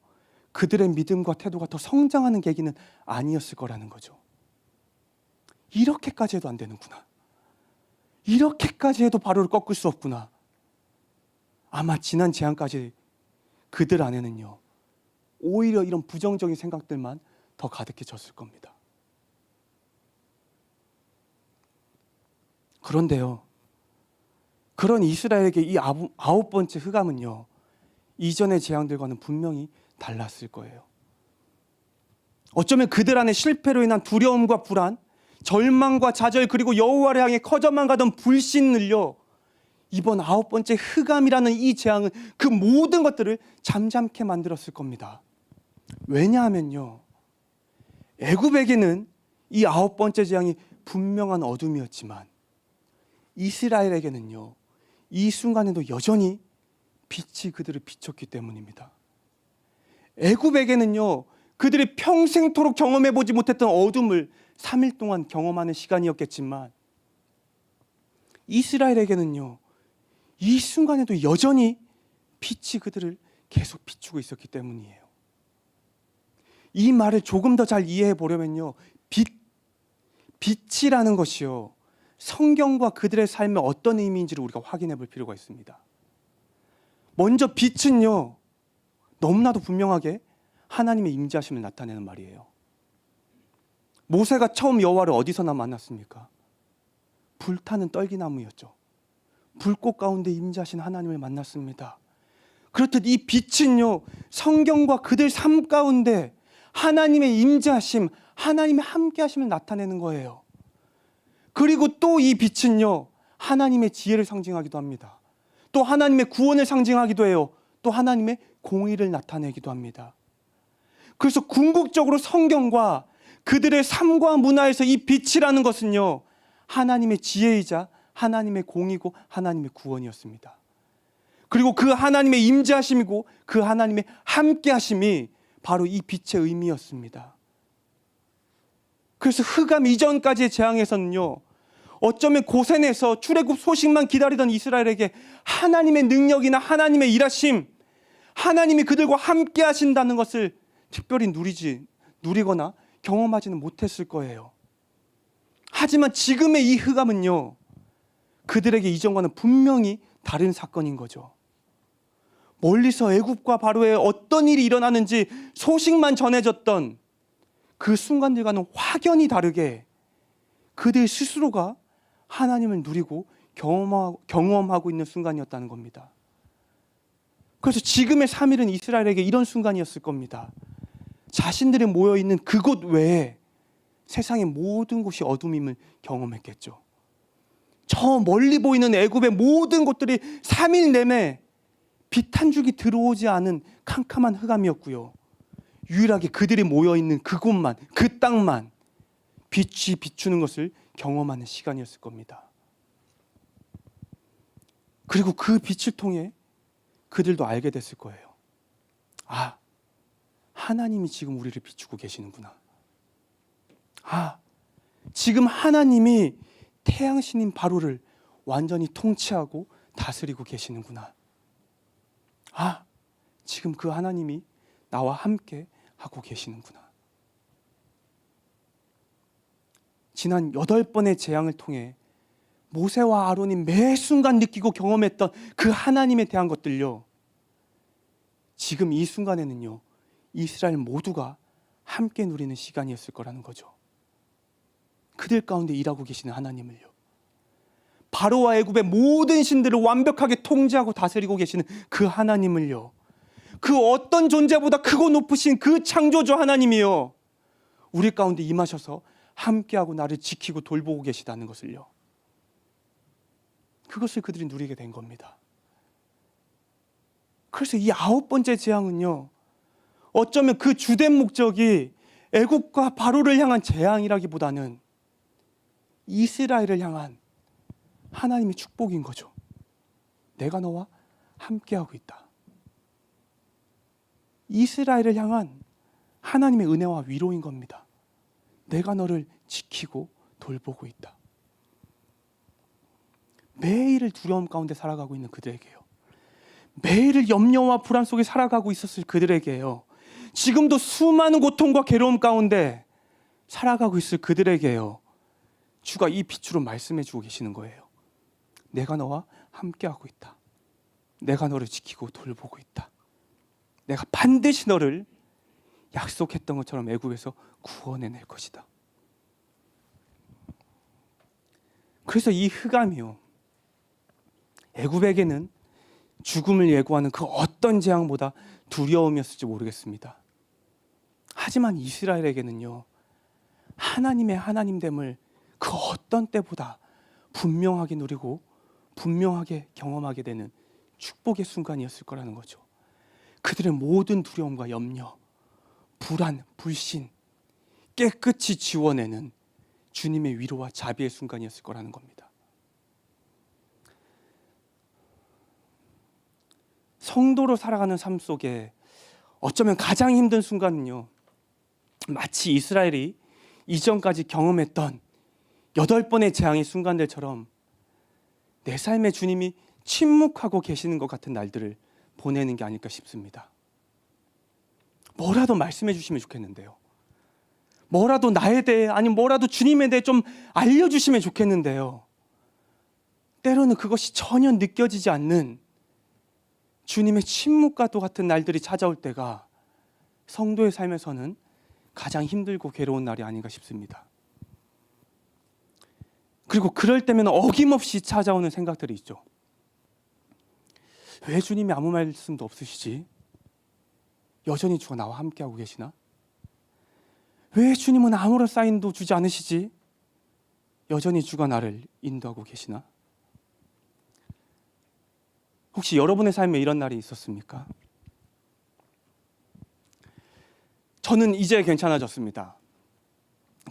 그들의 믿음과 태도가 더 성장하는 계기는 아니었을 거라는 거죠. 이렇게까지 해도 안 되는구나. 이렇게까지 해도 바로를 꺾을 수 없구나. 아마 지난 재앙까지 그들 안에는요, 오히려 이런 부정적인 생각들만 더 가득해졌을 겁니다. 그런데요, 그런 이스라엘에게 이 9번째 흑암은요, 이전의 재앙들과는 분명히 달랐을 거예요. 어쩌면 그들 안에 실패로 인한 두려움과 불안, 절망과 좌절, 그리고 여호와를 향해 커져만 가던 불신을요, 이번 9번째 흑암이라는 이 재앙은 그 모든 것들을 잠잠케 만들었을 겁니다. 왜냐하면요, 애굽에게는 이 9번째 재앙이 분명한 어둠이었지만 이스라엘에게는요, 이 순간에도 여전히 빛이 그들을 비췄기 때문입니다. 애굽에게는요, 그들이 평생토록 경험해보지 못했던 어둠을 3일 동안 경험하는 시간이었겠지만 이스라엘에게는요, 이 순간에도 여전히 빛이 그들을 계속 비추고 있었기 때문이에요. 이 말을 조금 더 잘 이해해 보려면요, 빛이라는 것이요, 성경과 그들의 삶에 어떤 의미인지를 우리가 확인해 볼 필요가 있습니다. 먼저 빛은요, 너무나도 분명하게 하나님의 임재하심을 나타내는 말이에요. 모세가 처음 여호와를 어디서나 만났습니까? 불타는 떨기나무였죠. 불꽃 가운데 임재하신 하나님을 만났습니다. 그렇듯 이 빛은요, 성경과 그들 삶 가운데 하나님의 임재하심, 하나님의 함께하심을 나타내는 거예요. 그리고 또 이 빛은요, 하나님의 지혜를 상징하기도 합니다. 또 하나님의 구원을 상징하기도 해요. 또 하나님의 공의를 나타내기도 합니다. 그래서 궁극적으로 성경과 그들의 삶과 문화에서 이 빛이라는 것은요, 하나님의 지혜이자 하나님의 공의고 하나님의 구원이었습니다. 그리고 그 하나님의 임재하심이고 그 하나님의 함께하심이 바로 이 빛의 의미였습니다. 그래서 흑암 이전까지의 재앙에서는요, 어쩌면 고센에서 출애굽 소식만 기다리던 이스라엘에게 하나님의 능력이나 하나님의 일하심, 하나님이 그들과 함께 하신다는 것을 특별히 누리거나 경험하지는 못했을 거예요. 하지만 지금의 이 흑암은요, 그들에게 이전과는 분명히 다른 사건인 거죠. 멀리서 애굽과 바로에 어떤 일이 일어나는지 소식만 전해졌던 그 순간들과는 확연히 다르게 그들 스스로가 하나님을 누리고 경험하고 있는 순간이었다는 겁니다. 그래서 지금의 3일은 이스라엘에게 이런 순간이었을 겁니다. 자신들이 모여있는 그곳 외에 세상의 모든 곳이 어둠임을 경험했겠죠. 저 멀리 보이는 애굽의 모든 곳들이 3일 내내 빛 한 줄기 들어오지 않은 캄캄한 흑암이었고요. 유일하게 그들이 모여있는 그곳만, 그 땅만 빛이 비추는 것을 경험하는 시간이었을 겁니다. 그리고 그 빛을 통해 그들도 알게 됐을 거예요. 아, 하나님이 지금 우리를 비추고 계시는구나. 아, 지금 하나님이 태양신인 바로를 완전히 통치하고 다스리고 계시는구나. 아, 지금 그 하나님이 나와 함께 하고 계시는구나. 지난 8번의 재앙을 통해 모세와 아론이 매 순간 느끼고 경험했던 그 하나님에 대한 것들요, 지금 이 순간에는요, 이스라엘 모두가 함께 누리는 시간이었을 거라는 거죠. 그들 가운데 일하고 계시는 하나님을요, 바로와 애굽의 모든 신들을 완벽하게 통제하고 다스리고 계시는 그 하나님을요, 그 어떤 존재보다 크고 높으신 그 창조주 하나님이요, 우리 가운데 임하셔서 함께하고 나를 지키고 돌보고 계시다는 것을요, 그것을 그들이 누리게 된 겁니다. 그래서 이 9번째 재앙은요, 어쩌면 그 주된 목적이 애굽과 바로를 향한 재앙이라기보다는 이스라엘을 향한 하나님의 축복인 거죠. 내가 너와 함께하고 있다. 이스라엘을 향한 하나님의 은혜와 위로인 겁니다. 내가 너를 지키고 돌보고 있다. 매일을 두려움 가운데 살아가고 있는 그들에게요, 매일을 염려와 불안 속에 살아가고 있었을 그들에게요, 지금도 수많은 고통과 괴로움 가운데 살아가고 있을 그들에게요, 주가 이 빛으로 말씀해 주고 계시는 거예요. 내가 너와 함께하고 있다. 내가 너를 지키고 돌보고 있다. 내가 반드시 너를 약속했던 것처럼 애굽에서 구원해낼 것이다. 그래서 이 흑암이요, 애굽에게는 죽음을 예고하는 그 어떤 재앙보다 두려움이었을지 모르겠습니다. 하지만 이스라엘에게는요, 하나님의 하나님됨을 그 어떤 때보다 분명하게 누리고 분명하게 경험하게 되는 축복의 순간이었을 거라는 거죠. 그들의 모든 두려움과 염려, 불안, 불신 깨끗이 지워내는 주님의 위로와 자비의 순간이었을 거라는 겁니다. 성도로 살아가는 삶 속에 어쩌면 가장 힘든 순간은요, 마치 이스라엘이 이전까지 경험했던 8번의 재앙의 순간들처럼 내 삶에 주님이 침묵하고 계시는 것 같은 날들을 보내는 게 아닐까 싶습니다. 뭐라도 말씀해 주시면 좋겠는데요. 뭐라도 나에 대해, 아니면 뭐라도 주님에 대해 좀 알려주시면 좋겠는데요. 때로는 그것이 전혀 느껴지지 않는 주님의 침묵과도 같은 날들이 찾아올 때가 성도의 삶에서는 가장 힘들고 괴로운 날이 아닌가 싶습니다. 그리고 그럴 때면 어김없이 찾아오는 생각들이 있죠. 왜 주님이 아무 말씀도 없으시지? 여전히 주가 나와 함께하고 계시나? 왜 주님은 아무런 사인도 주지 않으시지? 여전히 주가 나를 인도하고 계시나? 혹시 여러분의 삶에 이런 날이 있었습니까? 저는 이제 괜찮아졌습니다.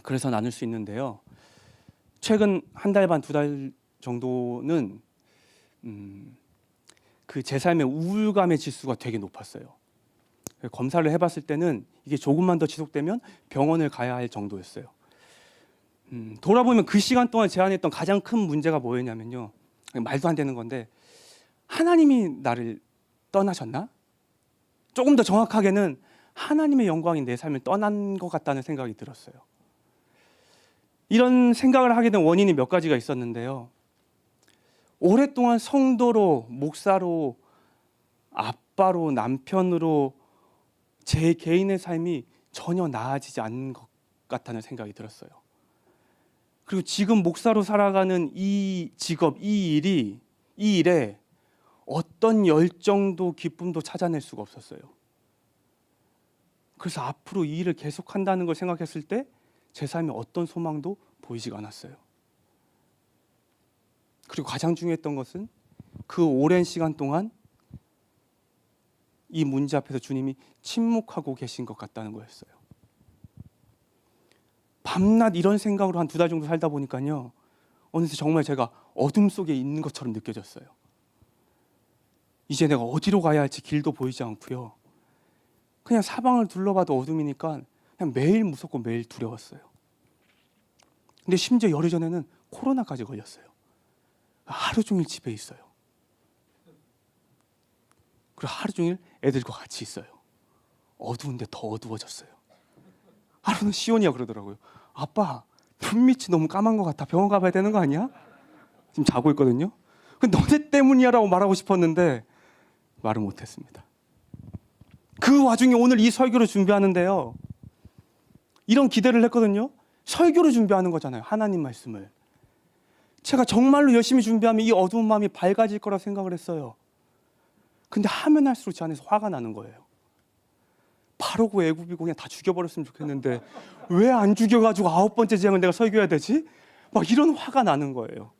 그래서 나눌 수 있는데요, 최근 한 달 반, 2달 정도는 그 제 삶의 우울감의 지수가 되게 높았어요. 검사를 해봤을 때는 이게 조금만 더 지속되면 병원을 가야 할 정도였어요. 돌아보면 그 시간 동안 제안했던 가장 큰 문제가 뭐였냐면요, 말도 안 되는 건데, 하나님이 나를 떠나셨나? 조금 더 정확하게는 하나님의 영광이 내 삶을 떠난 것 같다는 생각이 들었어요. 이런 생각을 하게 된 원인이 몇 가지가 있었는데요. 오랫동안 성도로, 목사로, 아빠로, 남편으로 제 개인의 삶이 전혀 나아지지 않는 것 같다는 생각이 들었어요. 그리고 지금 목사로 살아가는 이 직업, 이 일에 어떤 열정도 기쁨도 찾아낼 수가 없었어요. 그래서 앞으로 이 일을 계속한다는 걸 생각했을 때 제 삶에 어떤 소망도 보이지가 않았어요. 그리고 가장 중요했던 것은 그 오랜 시간 동안 이 문제 앞에서 주님이 침묵하고 계신 것 같다는 거였어요. 밤낮 이런 생각으로 한 2달 정도 살다 보니까요, 어느새 정말 제가 어둠 속에 있는 것처럼 느껴졌어요. 이제 내가 어디로 가야 할지 길도 보이지 않고요, 그냥 사방을 둘러봐도 어둠이니까 그냥 매일 무섭고 매일 두려웠어요. 근데 심지어 열흘 전에는 코로나까지 걸렸어요. 하루 종일 집에 있어요. 그리고 하루 종일 애들과 같이 있어요. 어두운데 더 어두워졌어요. 하루는 시온이가 그러더라고요. 아빠, 불빛이 너무 까만 것 같아. 병원 가봐야 되는 거 아니야? 지금 자고 있거든요. 너네 때문이야 라고 말하고 싶었는데 말을 못했습니다. 그 와중에 오늘 이 설교를 준비하는데요, 이런 기대를 했거든요. 설교를 준비하는 거잖아요. 하나님 말씀을. 제가 정말로 열심히 준비하면 이 어두운 마음이 밝아질 거라 생각을 했어요. 근데 하면 할수록 제 안에서 화가 나는 거예요. 바로고 애굽이고 그냥 다 죽여버렸으면 좋겠는데 왜 안 죽여가지고 9번째 재앙을 내가 설교해야 되지? 막 이런 화가 나는 거예요.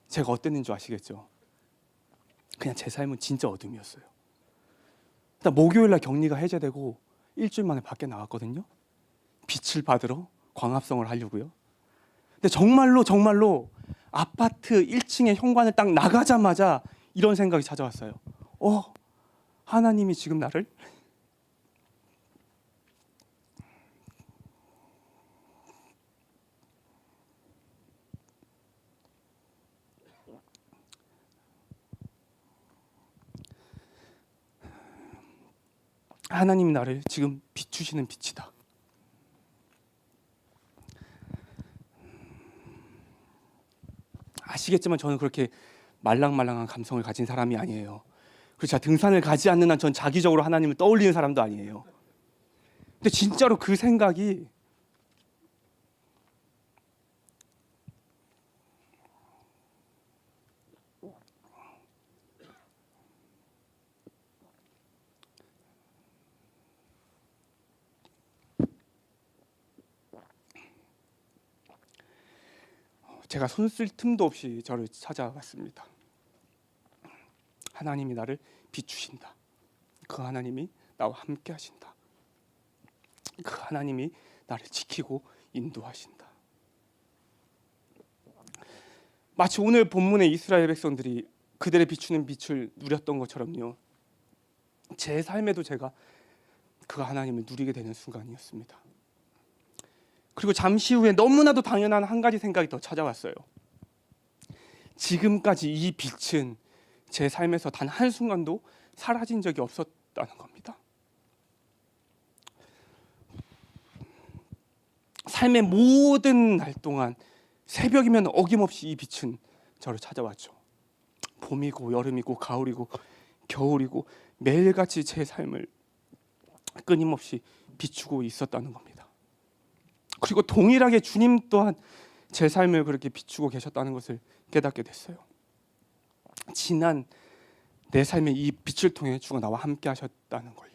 제가 어땠는지 줄 아시겠죠? 그냥 제 삶은 진짜 어둠이었어요. 일단 목요일날 격리가 해제되고 일주일 만에 밖에 나왔거든요. 빛을 받으러 광합성을 하려고요. 근데 정말로 아파트 1층의 현관을 딱 나가자마자 이런 생각이 찾아왔어요. 하나님이 지금 나를 지금 비추시는 빛이다. 아시겠지만 저는 그렇게 말랑말랑한 감성을 가진 사람이 아니에요. 그리고 제가 등산을 가지 않는 한 전 자기적으로 하나님을 떠올리는 사람도 아니에요. 근데 진짜로 그 생각이 제가 손 쓸 틈도 없이 저를 찾아왔습니다. 하나님이 나를 비추신다. 그 하나님이 나와 함께 하신다. 그 하나님이 나를 지키고 인도하신다. 마치 오늘 본문의 이스라엘 백성들이 그들의 비추는 빛을 누렸던 것처럼요, 제 삶에도 제가 그 하나님을 누리게 되는 순간이었습니다. 그리고 잠시 후에 너무나도 당연한 한 가지 생각이 더 찾아왔어요. 지금까지 이 빛은 제 삶에서 단 한순간도 사라진 적이 없었다는 겁니다. 삶의 모든 날 동안 새벽이면 어김없이 이 빛은 저를 찾아왔죠. 봄이고 여름이고 가을이고 겨울이고 매일같이 제 삶을 끊임없이 비추고 있었다는 겁니다. 그리고 동일하게 주님 또한 제 삶을 그렇게 비추고 계셨다는 것을 깨닫게 됐어요. 지난 내 삶의 이 빛을 통해 주가 나와 함께 하셨다는 걸요.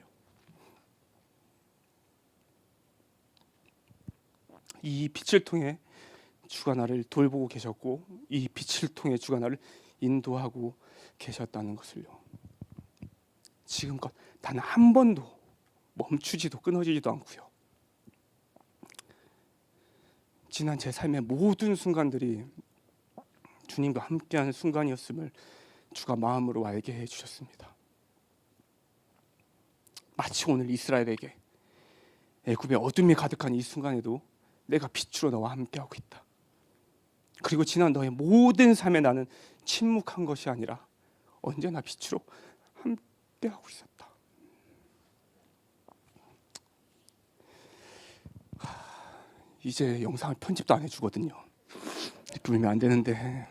이 빛을 통해 주가 나를 돌보고 계셨고, 이 빛을 통해 주가 나를 인도하고 계셨다는 것을요. 지금껏 단 한 번도 멈추지도 끊어지지도 않고요. 지난 제 삶의 모든 순간들이 주님과 함께하는 순간이었음을 주가 마음으로 알게 해주셨습니다. 마치 오늘 이스라엘에게 애굽의 어둠이 가득한 이 순간에도 내가 빛으로 너와 함께하고 있다. 그리고 지난 너의 모든 삶에 나는 침묵한 것이 아니라 언제나 빛으로 함께하고 있었다. 이제 영상을 편집도 안 해주거든요. 이렇게 울면 안 되는데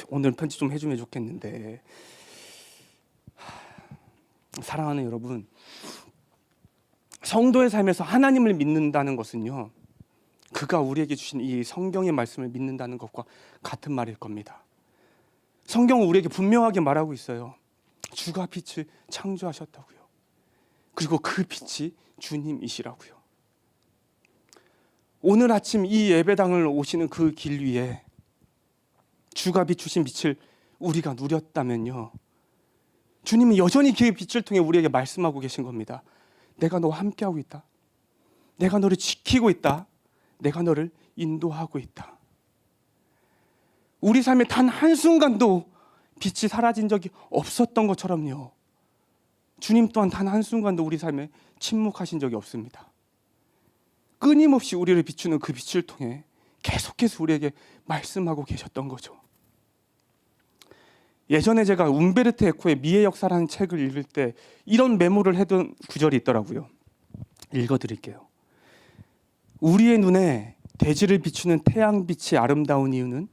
오늘 편집 좀 해주면 좋겠는데. 사랑하는 여러분, 성도의 삶에서 하나님을 믿는다는 것은요, 그가 우리에게 주신 이 성경의 말씀을 믿는다는 것과 같은 말일 겁니다. 성경은 우리에게 분명하게 말하고 있어요. 주가 빛을 창조하셨다고요. 그리고 그 빛이 주님이시라고요. 오늘 아침 이 예배당을 오시는 그 길 위에 주가 비추신 빛을 우리가 누렸다면요, 주님은 여전히 그 빛을 통해 우리에게 말씀하고 계신 겁니다. 내가 너와 함께하고 있다. 내가 너를 지키고 있다. 내가 너를 인도하고 있다. 우리 삶에 단 한순간도 빛이 사라진 적이 없었던 것처럼요, 주님 또한 단 한순간도 우리 삶에 침묵하신 적이 없습니다. 끊임없이 우리를 비추는 그 빛을 통해 계속해서 우리에게 말씀하고 계셨던 거죠. 예전에 제가 움베르토 에코의 미의 역사라는 책을 읽을 때 이런 메모를 해둔 구절이 있더라고요. 읽어드릴게요. 우리의 눈에 대지를 비추는 태양빛이 아름다운 이유는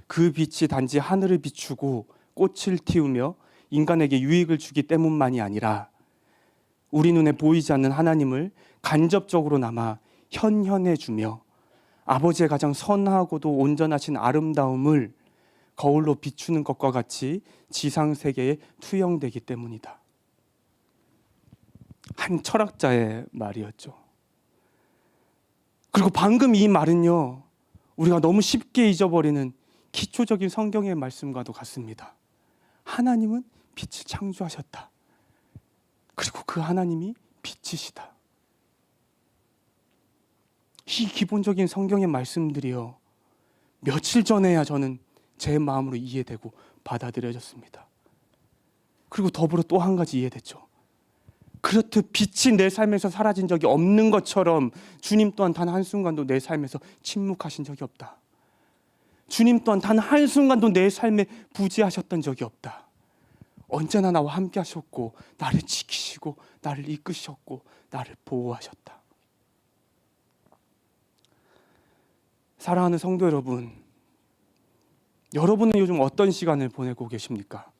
그 빛이 단지 하늘을 비추고 꽃을 틔우며 인간에게 유익을 주기 때문만이 아니라 우리 눈에 보이지 않는 하나님을 간접적으로나마 현현해 주며 아버지의 가장 선하고도 온전하신 아름다움을 거울로 비추는 것과 같이 지상세계에 투영되기 때문이다. 한 철학자의 말이었죠. 그리고 방금 이 말은요, 우리가 너무 쉽게 잊어버리는 기초적인 성경의 말씀과도 같습니다. 하나님은 빛을 창조하셨다. 그리고 그 하나님이 빛이시다. 이 기본적인 성경의 말씀들이요, 며칠 전에야 저는 제 마음으로 이해되고 받아들여졌습니다. 그리고 더불어 또 한 가지 이해됐죠. 그렇듯 빛이 내 삶에서 사라진 적이 없는 것처럼 주님 또한 단 한순간도 내 삶에서 침묵하신 적이 없다. 주님 또한 단 한순간도 내 삶에 부재하셨던 적이 없다. 언제나 나와 함께 하셨고 나를 지키시고 나를 이끄셨고 나를 보호하셨다. 사랑하는 성도 여러분, 여러분은 요즘 어떤 시간을 보내고 계십니까?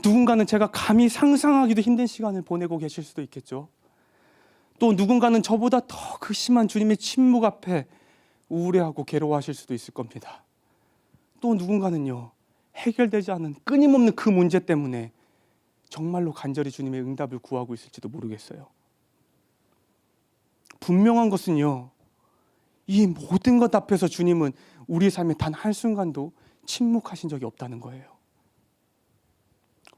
누군가는 제가 감히 상상하기도 힘든 시간을 보내고 계실 수도 있겠죠. 또 누군가는 저보다 더 그 심한 주님의 침묵 앞에 우울해하고 괴로워하실 수도 있을 겁니다. 또 누군가는요, 해결되지 않은 끊임없는 그 문제 때문에 정말로 간절히 주님의 응답을 구하고 있을지도 모르겠어요. 분명한 것은요, 이 모든 것 앞에서 주님은 우리 삶에 단 한순간도 침묵하신 적이 없다는 거예요.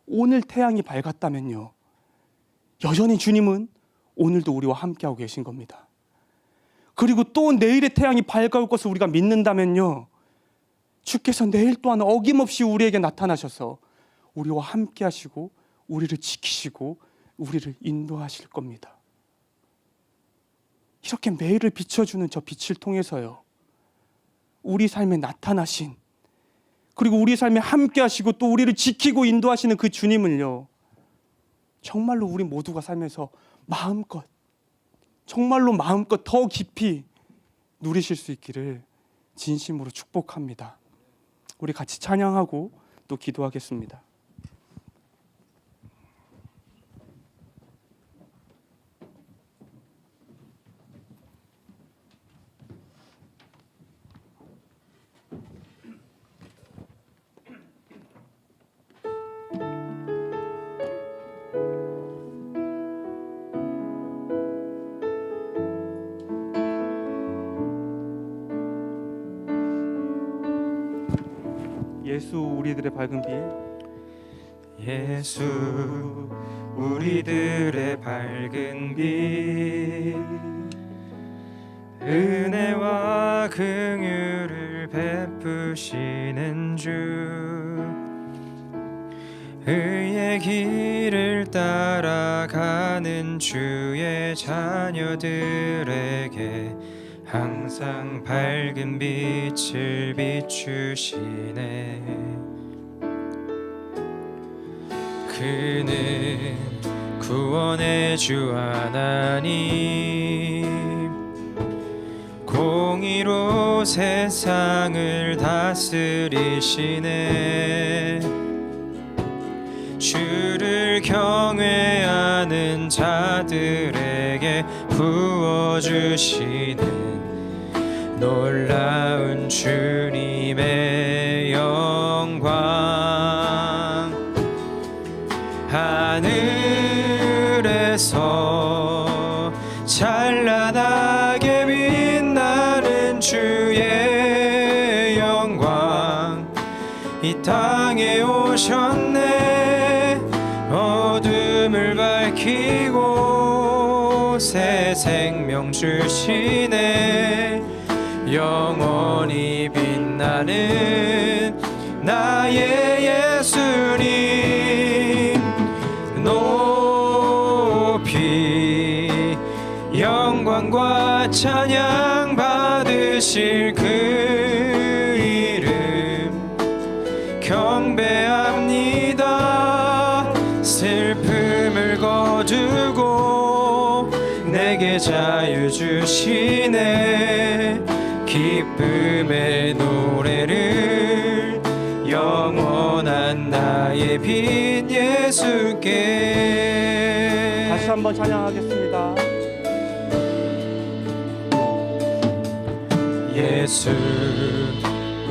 오늘 태양이 밝았다면요, 여전히 주님은 오늘도 우리와 함께하고 계신 겁니다. 그리고 또 내일의 태양이 밝아올 것을 우리가 믿는다면요, 주께서 내일 또한 어김없이 우리에게 나타나셔서 우리와 함께하시고 우리를 지키시고 우리를 인도하실 겁니다. 이렇게 매일을 비춰주는 저 빛을 통해서요, 우리 삶에 나타나신, 그리고 우리 삶에 함께 하시고 또 우리를 지키고 인도하시는 그 주님을요, 정말로 우리 모두가 살면서 마음껏, 정말로 마음껏 더 깊이 누리실 수 있기를 진심으로 축복합니다. 우리 같이 찬양하고 또 기도하겠습니다. 예수 우리들의 밝은 빛, 예수 우리들의 밝은 빛, 은혜와 긍휼을 베푸시는 주, 의의 길을 따라가는 주의 자녀들에게 항상 밝은 빛을 비추시네. 그는 구원의 주 하나님, 공의로 세상을 다스리시네. 주를 경외하는 자들에게 부어주시는 놀라운 주님의 영광. 하늘에서 찬란하게 빛나는 주의 영광, 이 땅에 오셨네. 어둠을 밝히고 새 생명 주시네. 영원히 빛나는 나의 예수님, 높이 영광과 찬양 받으실 그 이름 경배합니다. 슬픔을 거두고 내게 자유 주시네. 기쁨의 노래를 영원한 나의 빛 예수께. 다시 한번 찬양하겠습니다. 예수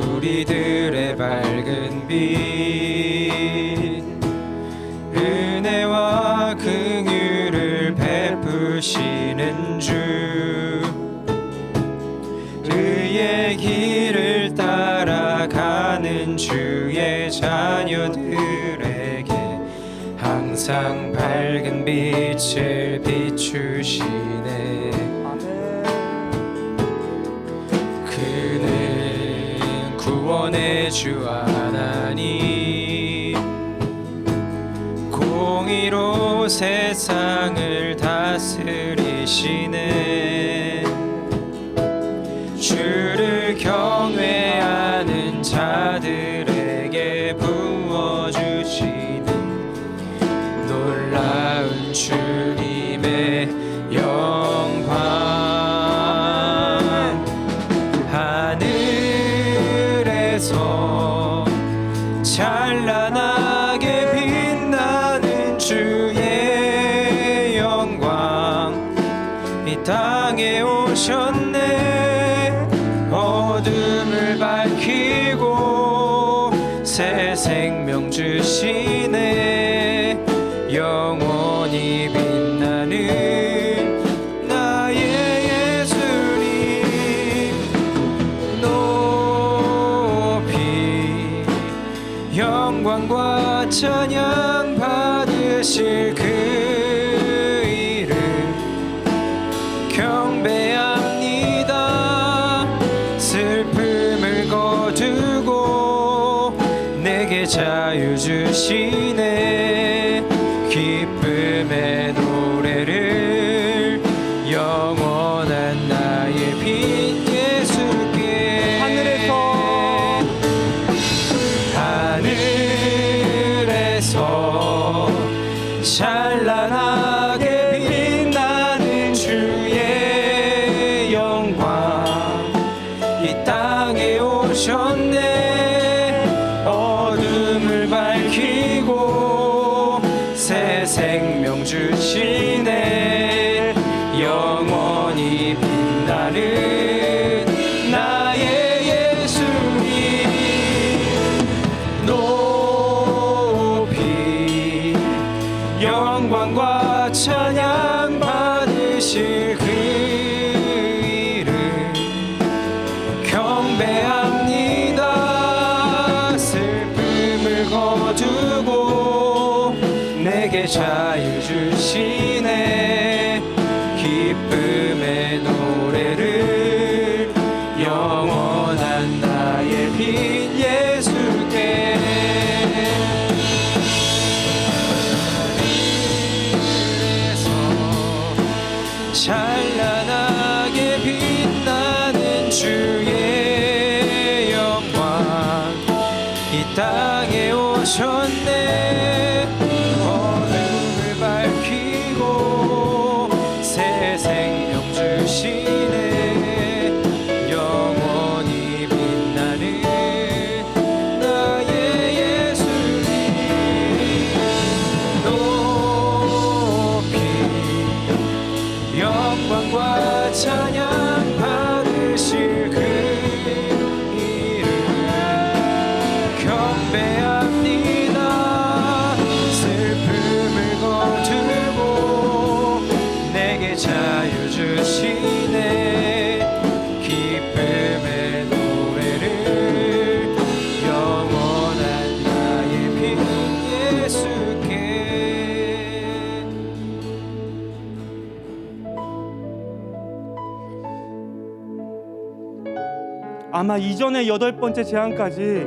우리들의 밝은 빛, 은혜와 긍휼을 베푸시는 주, 그의 길을 따라가는 주의 자녀들에게 항상 밝은 빛을 비추시네. 그는 구원의 주 하나님, 공의로 세상을 다스리시네. 주를 경외하는 자들에게 부어주시는 놀라운 주님의 영광. 하늘에서 찬란하게 빛나는 주의 영광, 이 땅에 오셨네. 어둠을 밝히고 새 생명 주시네. 영원히 빛나는 나의 예수님, 높이 영광과 찬양 받으실 그 이름 경배합니다. 슬픔을 거두고 내게 자유 주시네. 기쁨의 노래를 영원한 나의 빛 예수께. 하늘에서 찬란하게 빛나는 주의 영광, 이 땅에 오셨네. 어둠을 밝히고 새 생명 주시네. 영원히 빛나는 나의 예수님, 높이 영광과 찬양 받으실 그 이름 경배합니다. 슬픔을 거두고 내게 자유 주시네. 기쁨의 노래를 영원한 나의 빛 예수께. 찬란하게 빛나는 주의 영광, 이 땅에 오셨네. 어둠을 밝히고 새 생명 주시네. 영광과 찬양 받으실 그 이름 경배합니다. 슬픔을 거두고 내게 자유 주시네. 기쁨의 노래를 영원한 나의 빈 예수께. 아마 이전의 8번째 재앙까지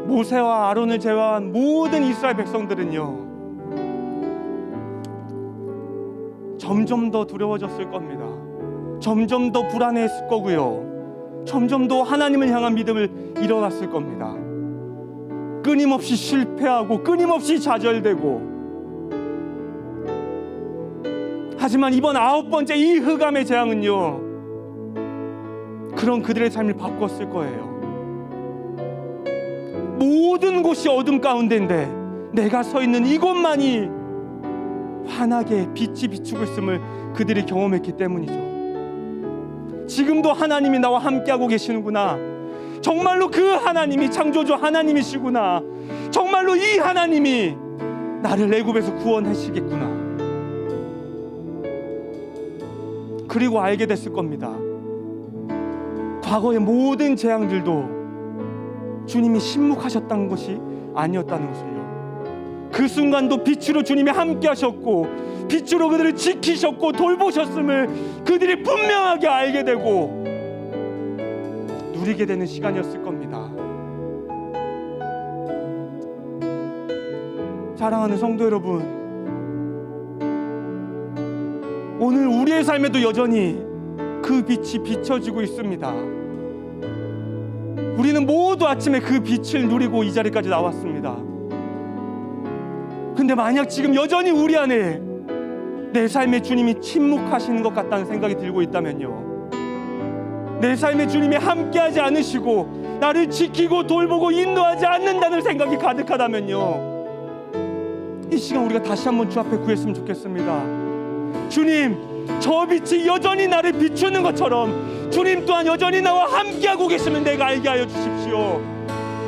모세와 아론을 제외한 모든 이스라엘 백성들은요, 점점 더 두려워졌을 겁니다. 점점 더 불안해했을 거고요, 점점 더 하나님을 향한 믿음을 잃어갔을 겁니다. 끊임없이 실패하고 끊임없이 좌절되고. 하지만 이번 9번째 이 흑암의 재앙은요, 그런 그들의 삶을 바꿨을 거예요. 모든 곳이 어둠 가운데인데 내가 서 있는 이곳만이 환하게 빛이 비추고 있음을 그들이 경험했기 때문이죠. 지금도 하나님이 나와 함께하고 계시는구나. 정말로 그 하나님이 창조주 하나님이시구나. 정말로 이 하나님이 나를 애굽에서 구원하시겠구나. 그리고 알게 됐을 겁니다. 과거의 모든 재앙들도 주님이 침묵하셨다는 것이 아니었다는 것을요. 그 순간도 빛으로 주님이 함께 하셨고 빛으로 그들을 지키셨고 돌보셨음을 그들이 분명하게 알게 되고 누리게 되는 시간이었을 겁니다. 사랑하는 성도 여러분, 오늘 우리의 삶에도 여전히 그 빛이 비춰지고 있습니다. 우리는 모두 아침에 그 빛을 누리고 이 자리까지 나왔습니다. 근데 만약 지금 여전히 우리 안에 내 삶에 주님이 침묵하시는 것 같다는 생각이 들고 있다면요, 내 삶에 주님이 함께하지 않으시고 나를 지키고 돌보고 인도하지 않는다는 생각이 가득하다면요, 이 시간 우리가 다시 한번 주 앞에 구했으면 좋겠습니다. 주님, 저 빛이 여전히 나를 비추는 것처럼 주님 또한 여전히 나와 함께하고 계시면 내가 알게 하여 주십시오.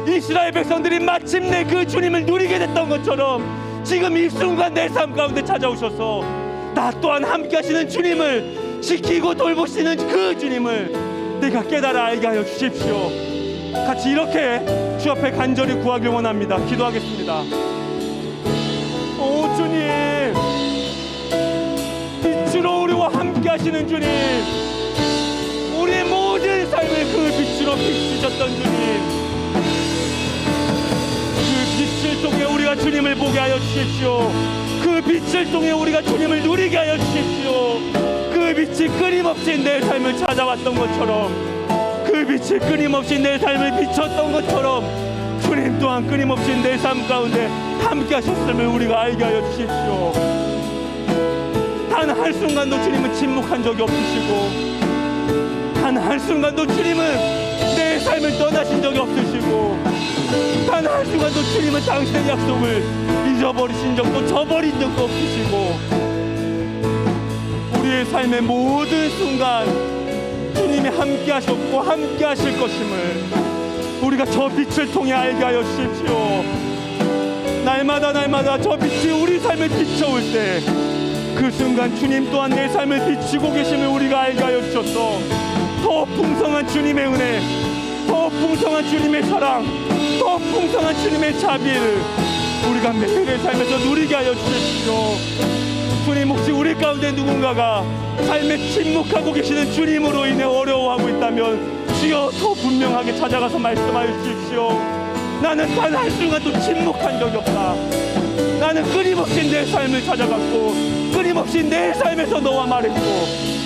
이스라엘 백성들이 마침내 그 주님을 누리게 됐던 것처럼 지금 이 순간 내 삶 가운데 찾아오셔서 나 또한 함께하시는 주님을, 지키고 돌보시는 그 주님을 내가 깨달아 알게 하여 주십시오. 같이 이렇게 주 앞에 간절히 구하길 원합니다. 기도하겠습니다. 오 주님, 빛으로 우리와 함께 하시는 주님, 우리의 모든 삶을 그 빛으로 비추셨던 주님, 그 빛을 통해 우리가 주님을 보게 하여 주십시오. 그 빛을 통해 우리가 주님을 누리게 하여 주십시오. 그 빛이 끊임없이 내 삶을 찾아왔던 것처럼, 그 빛이 끊임없이 내 삶을 비췄던 것처럼 주님 또한 끊임없이 내 삶 가운데 함께 하셨음을 우리가 알게 하여 주십시오. 단 한순간도 주님은 침묵한 적이 없으시고 단 한순간도 주님은 내 삶을 떠나신 적이 없으시고 단 한순간도 주님은 당신의 약속을 잊어버리신 적도 저버린 적도 없으시고 우리의 삶의 모든 순간 주님이 함께 하셨고 함께 하실 것임을 우리가 저 빛을 통해 알게 하여 주십시오. 날마다 저 빛이 우리 삶을 비춰올 때 그 순간 주님 또한 내 삶을 비추고 계심을 우리가 알게 하여 주셔서 더 풍성한 주님의 은혜, 더 풍성한 주님의 사랑, 더 풍성한 주님의 자비를 우리가 매일의 삶에서 누리게 하여 주십시오. 주님, 혹시 우리 가운데 누군가가 삶에 침묵하고 계시는 주님으로 인해 어려워하고 있다면 주여 더 분명하게 찾아가서 말씀하여 주십시오. 나는 단 한순간도 침묵한 적이 없다. 나는 끊임없이 내 삶을 찾아갔고 끊임없이 내 삶에서 너와 말했고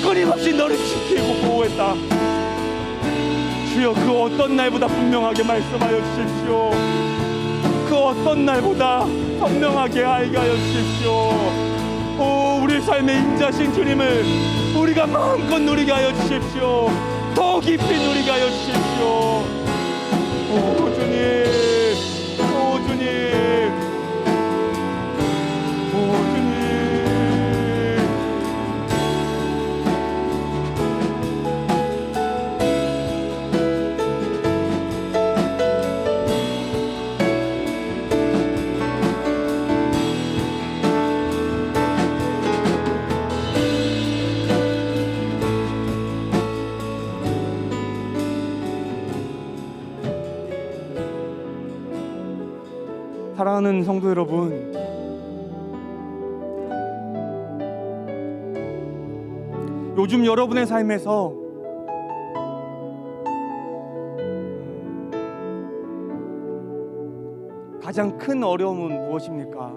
끊임없이 너를 지키고 보호했다. 주여, 그 어떤 날보다 분명하게 말씀하여 주십시오. 그 어떤 날보다 선명하게 알게 하여 주십시오. 오, 우리 삶의 인자신 주님을 우리가 마음껏 누리게 하여 주십시오. 더 깊이 누리게 하여 주십시오. 오 주님, 오 주님, 오 주님, 사랑하는 성도 여러분, 요즘 여러분의 삶에서 가장 큰 어려움은 무엇입니까?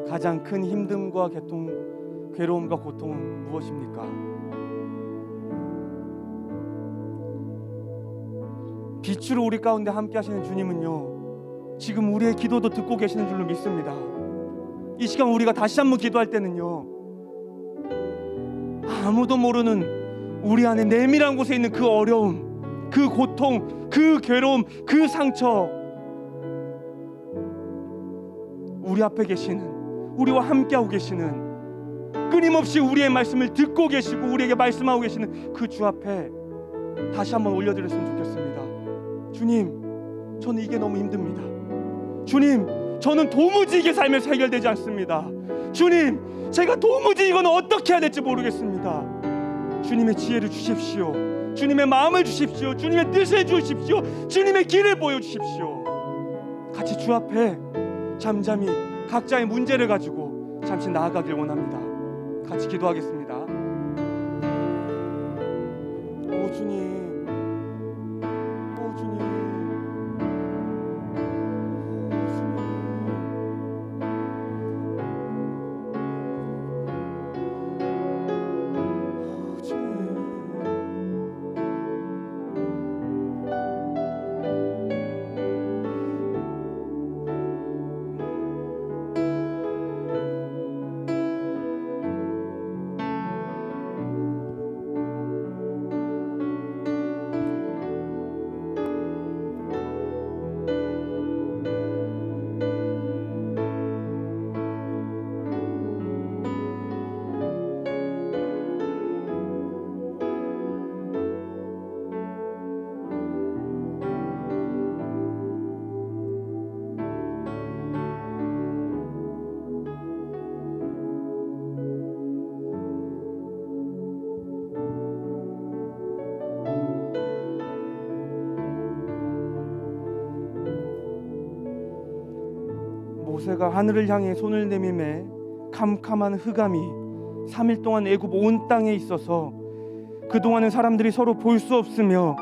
가장 큰 힘듦과 괴로움과 고통은 무엇입니까? 빛으로 우리 가운데 함께 하시는 주님은요, 지금 우리의 기도도 듣고 계시는 줄로 믿습니다. 이 시간 우리가 다시 한번 기도할 때는요, 아무도 모르는 우리 안에 내밀한 곳에 있는 그 어려움, 그 고통, 그 괴로움, 그 상처, 우리 앞에 계시는, 우리와 함께하고 계시는, 끊임없이 우리의 말씀을 듣고 계시고 우리에게 말씀하고 계시는 그 주 앞에 다시 한번 올려드렸으면 좋겠습니다. 주님, 저는 이게 너무 힘듭니다. 주님, 저는 도무지 이게 삶에서 해결되지 않습니다. 주님, 제가 도무지 이건 어떻게 해야 될지 모르겠습니다. 주님의 지혜를 주십시오. 주님의 마음을 주십시오. 주님의 뜻을 주십시오. 주님의 길을 보여주십시오. 같이 주 앞에 잠잠히 각자의 문제를 가지고 잠시 나아가길 원합니다. 같이 기도하겠습니다. 오 주님, 오 주님, 오 주님. 모세가 하늘을 향해 손을 내밀매 캄캄한 흑암이 3일 동안 애굽 온 땅에 있어서 그동안은 사람들이 서로 볼 수 없으며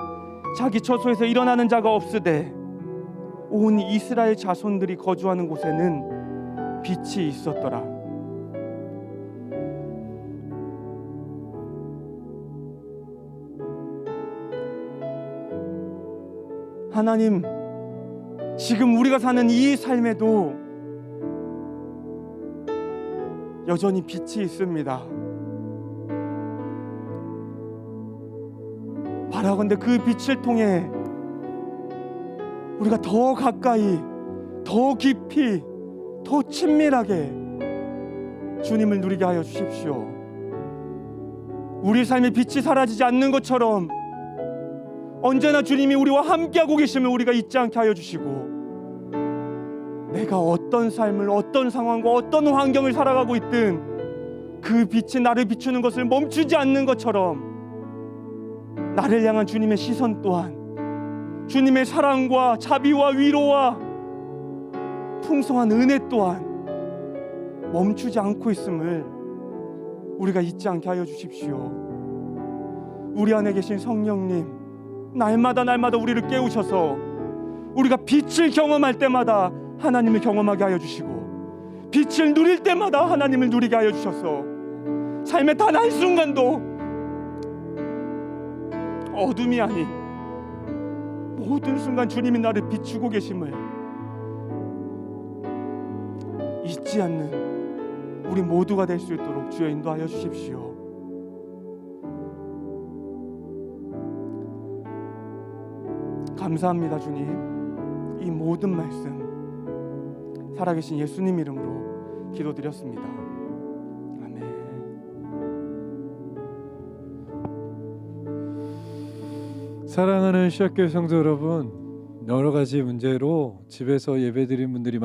자기 처소에서 일어나는 자가 없으되 온 이스라엘 자손들이 거주하는 곳에는 빛이 있었더라. 하나님, 지금 우리가 사는 이 삶에도 여전히 빛이 있습니다. 바라건대 그 빛을 통해 우리가 더 가까이, 더 깊이, 더 친밀하게 주님을 누리게 하여 주십시오. 우리 삶의 빛이 사라지지 않는 것처럼 언제나 주님이 우리와 함께하고 계시면 우리가 잊지 않게 하여 주시고, 내가 어떤 삶을, 어떤 상황과 어떤 환경을 살아가고 있든 그 빛이 나를 비추는 것을 멈추지 않는 것처럼 나를 향한 주님의 시선 또한, 주님의 사랑과 자비와 위로와 풍성한 은혜 또한 멈추지 않고 있음을 우리가 잊지 않게 하여 주십시오. 우리 안에 계신 성령님, 날마다 우리를 깨우셔서 우리가 빛을 경험할 때마다 하나님을 경험하게 하여 주시고, 빛을 누릴 때마다 하나님을 누리게 하여 주셔서 삶의 단 한순간도 어둠이 아닌 모든 순간 주님이 나를 비추고 계심을 잊지 않는 우리 모두가 될 수 있도록 주여 인도하여 주십시오. 감사합니다. 주님, 이 모든 말씀 살아계신 예수님 이름으로 기도드렸습니다. 아멘. 사랑하는 시학교회 성도 여러분, 여러 가지 문제로 집에서 예배드린 분들이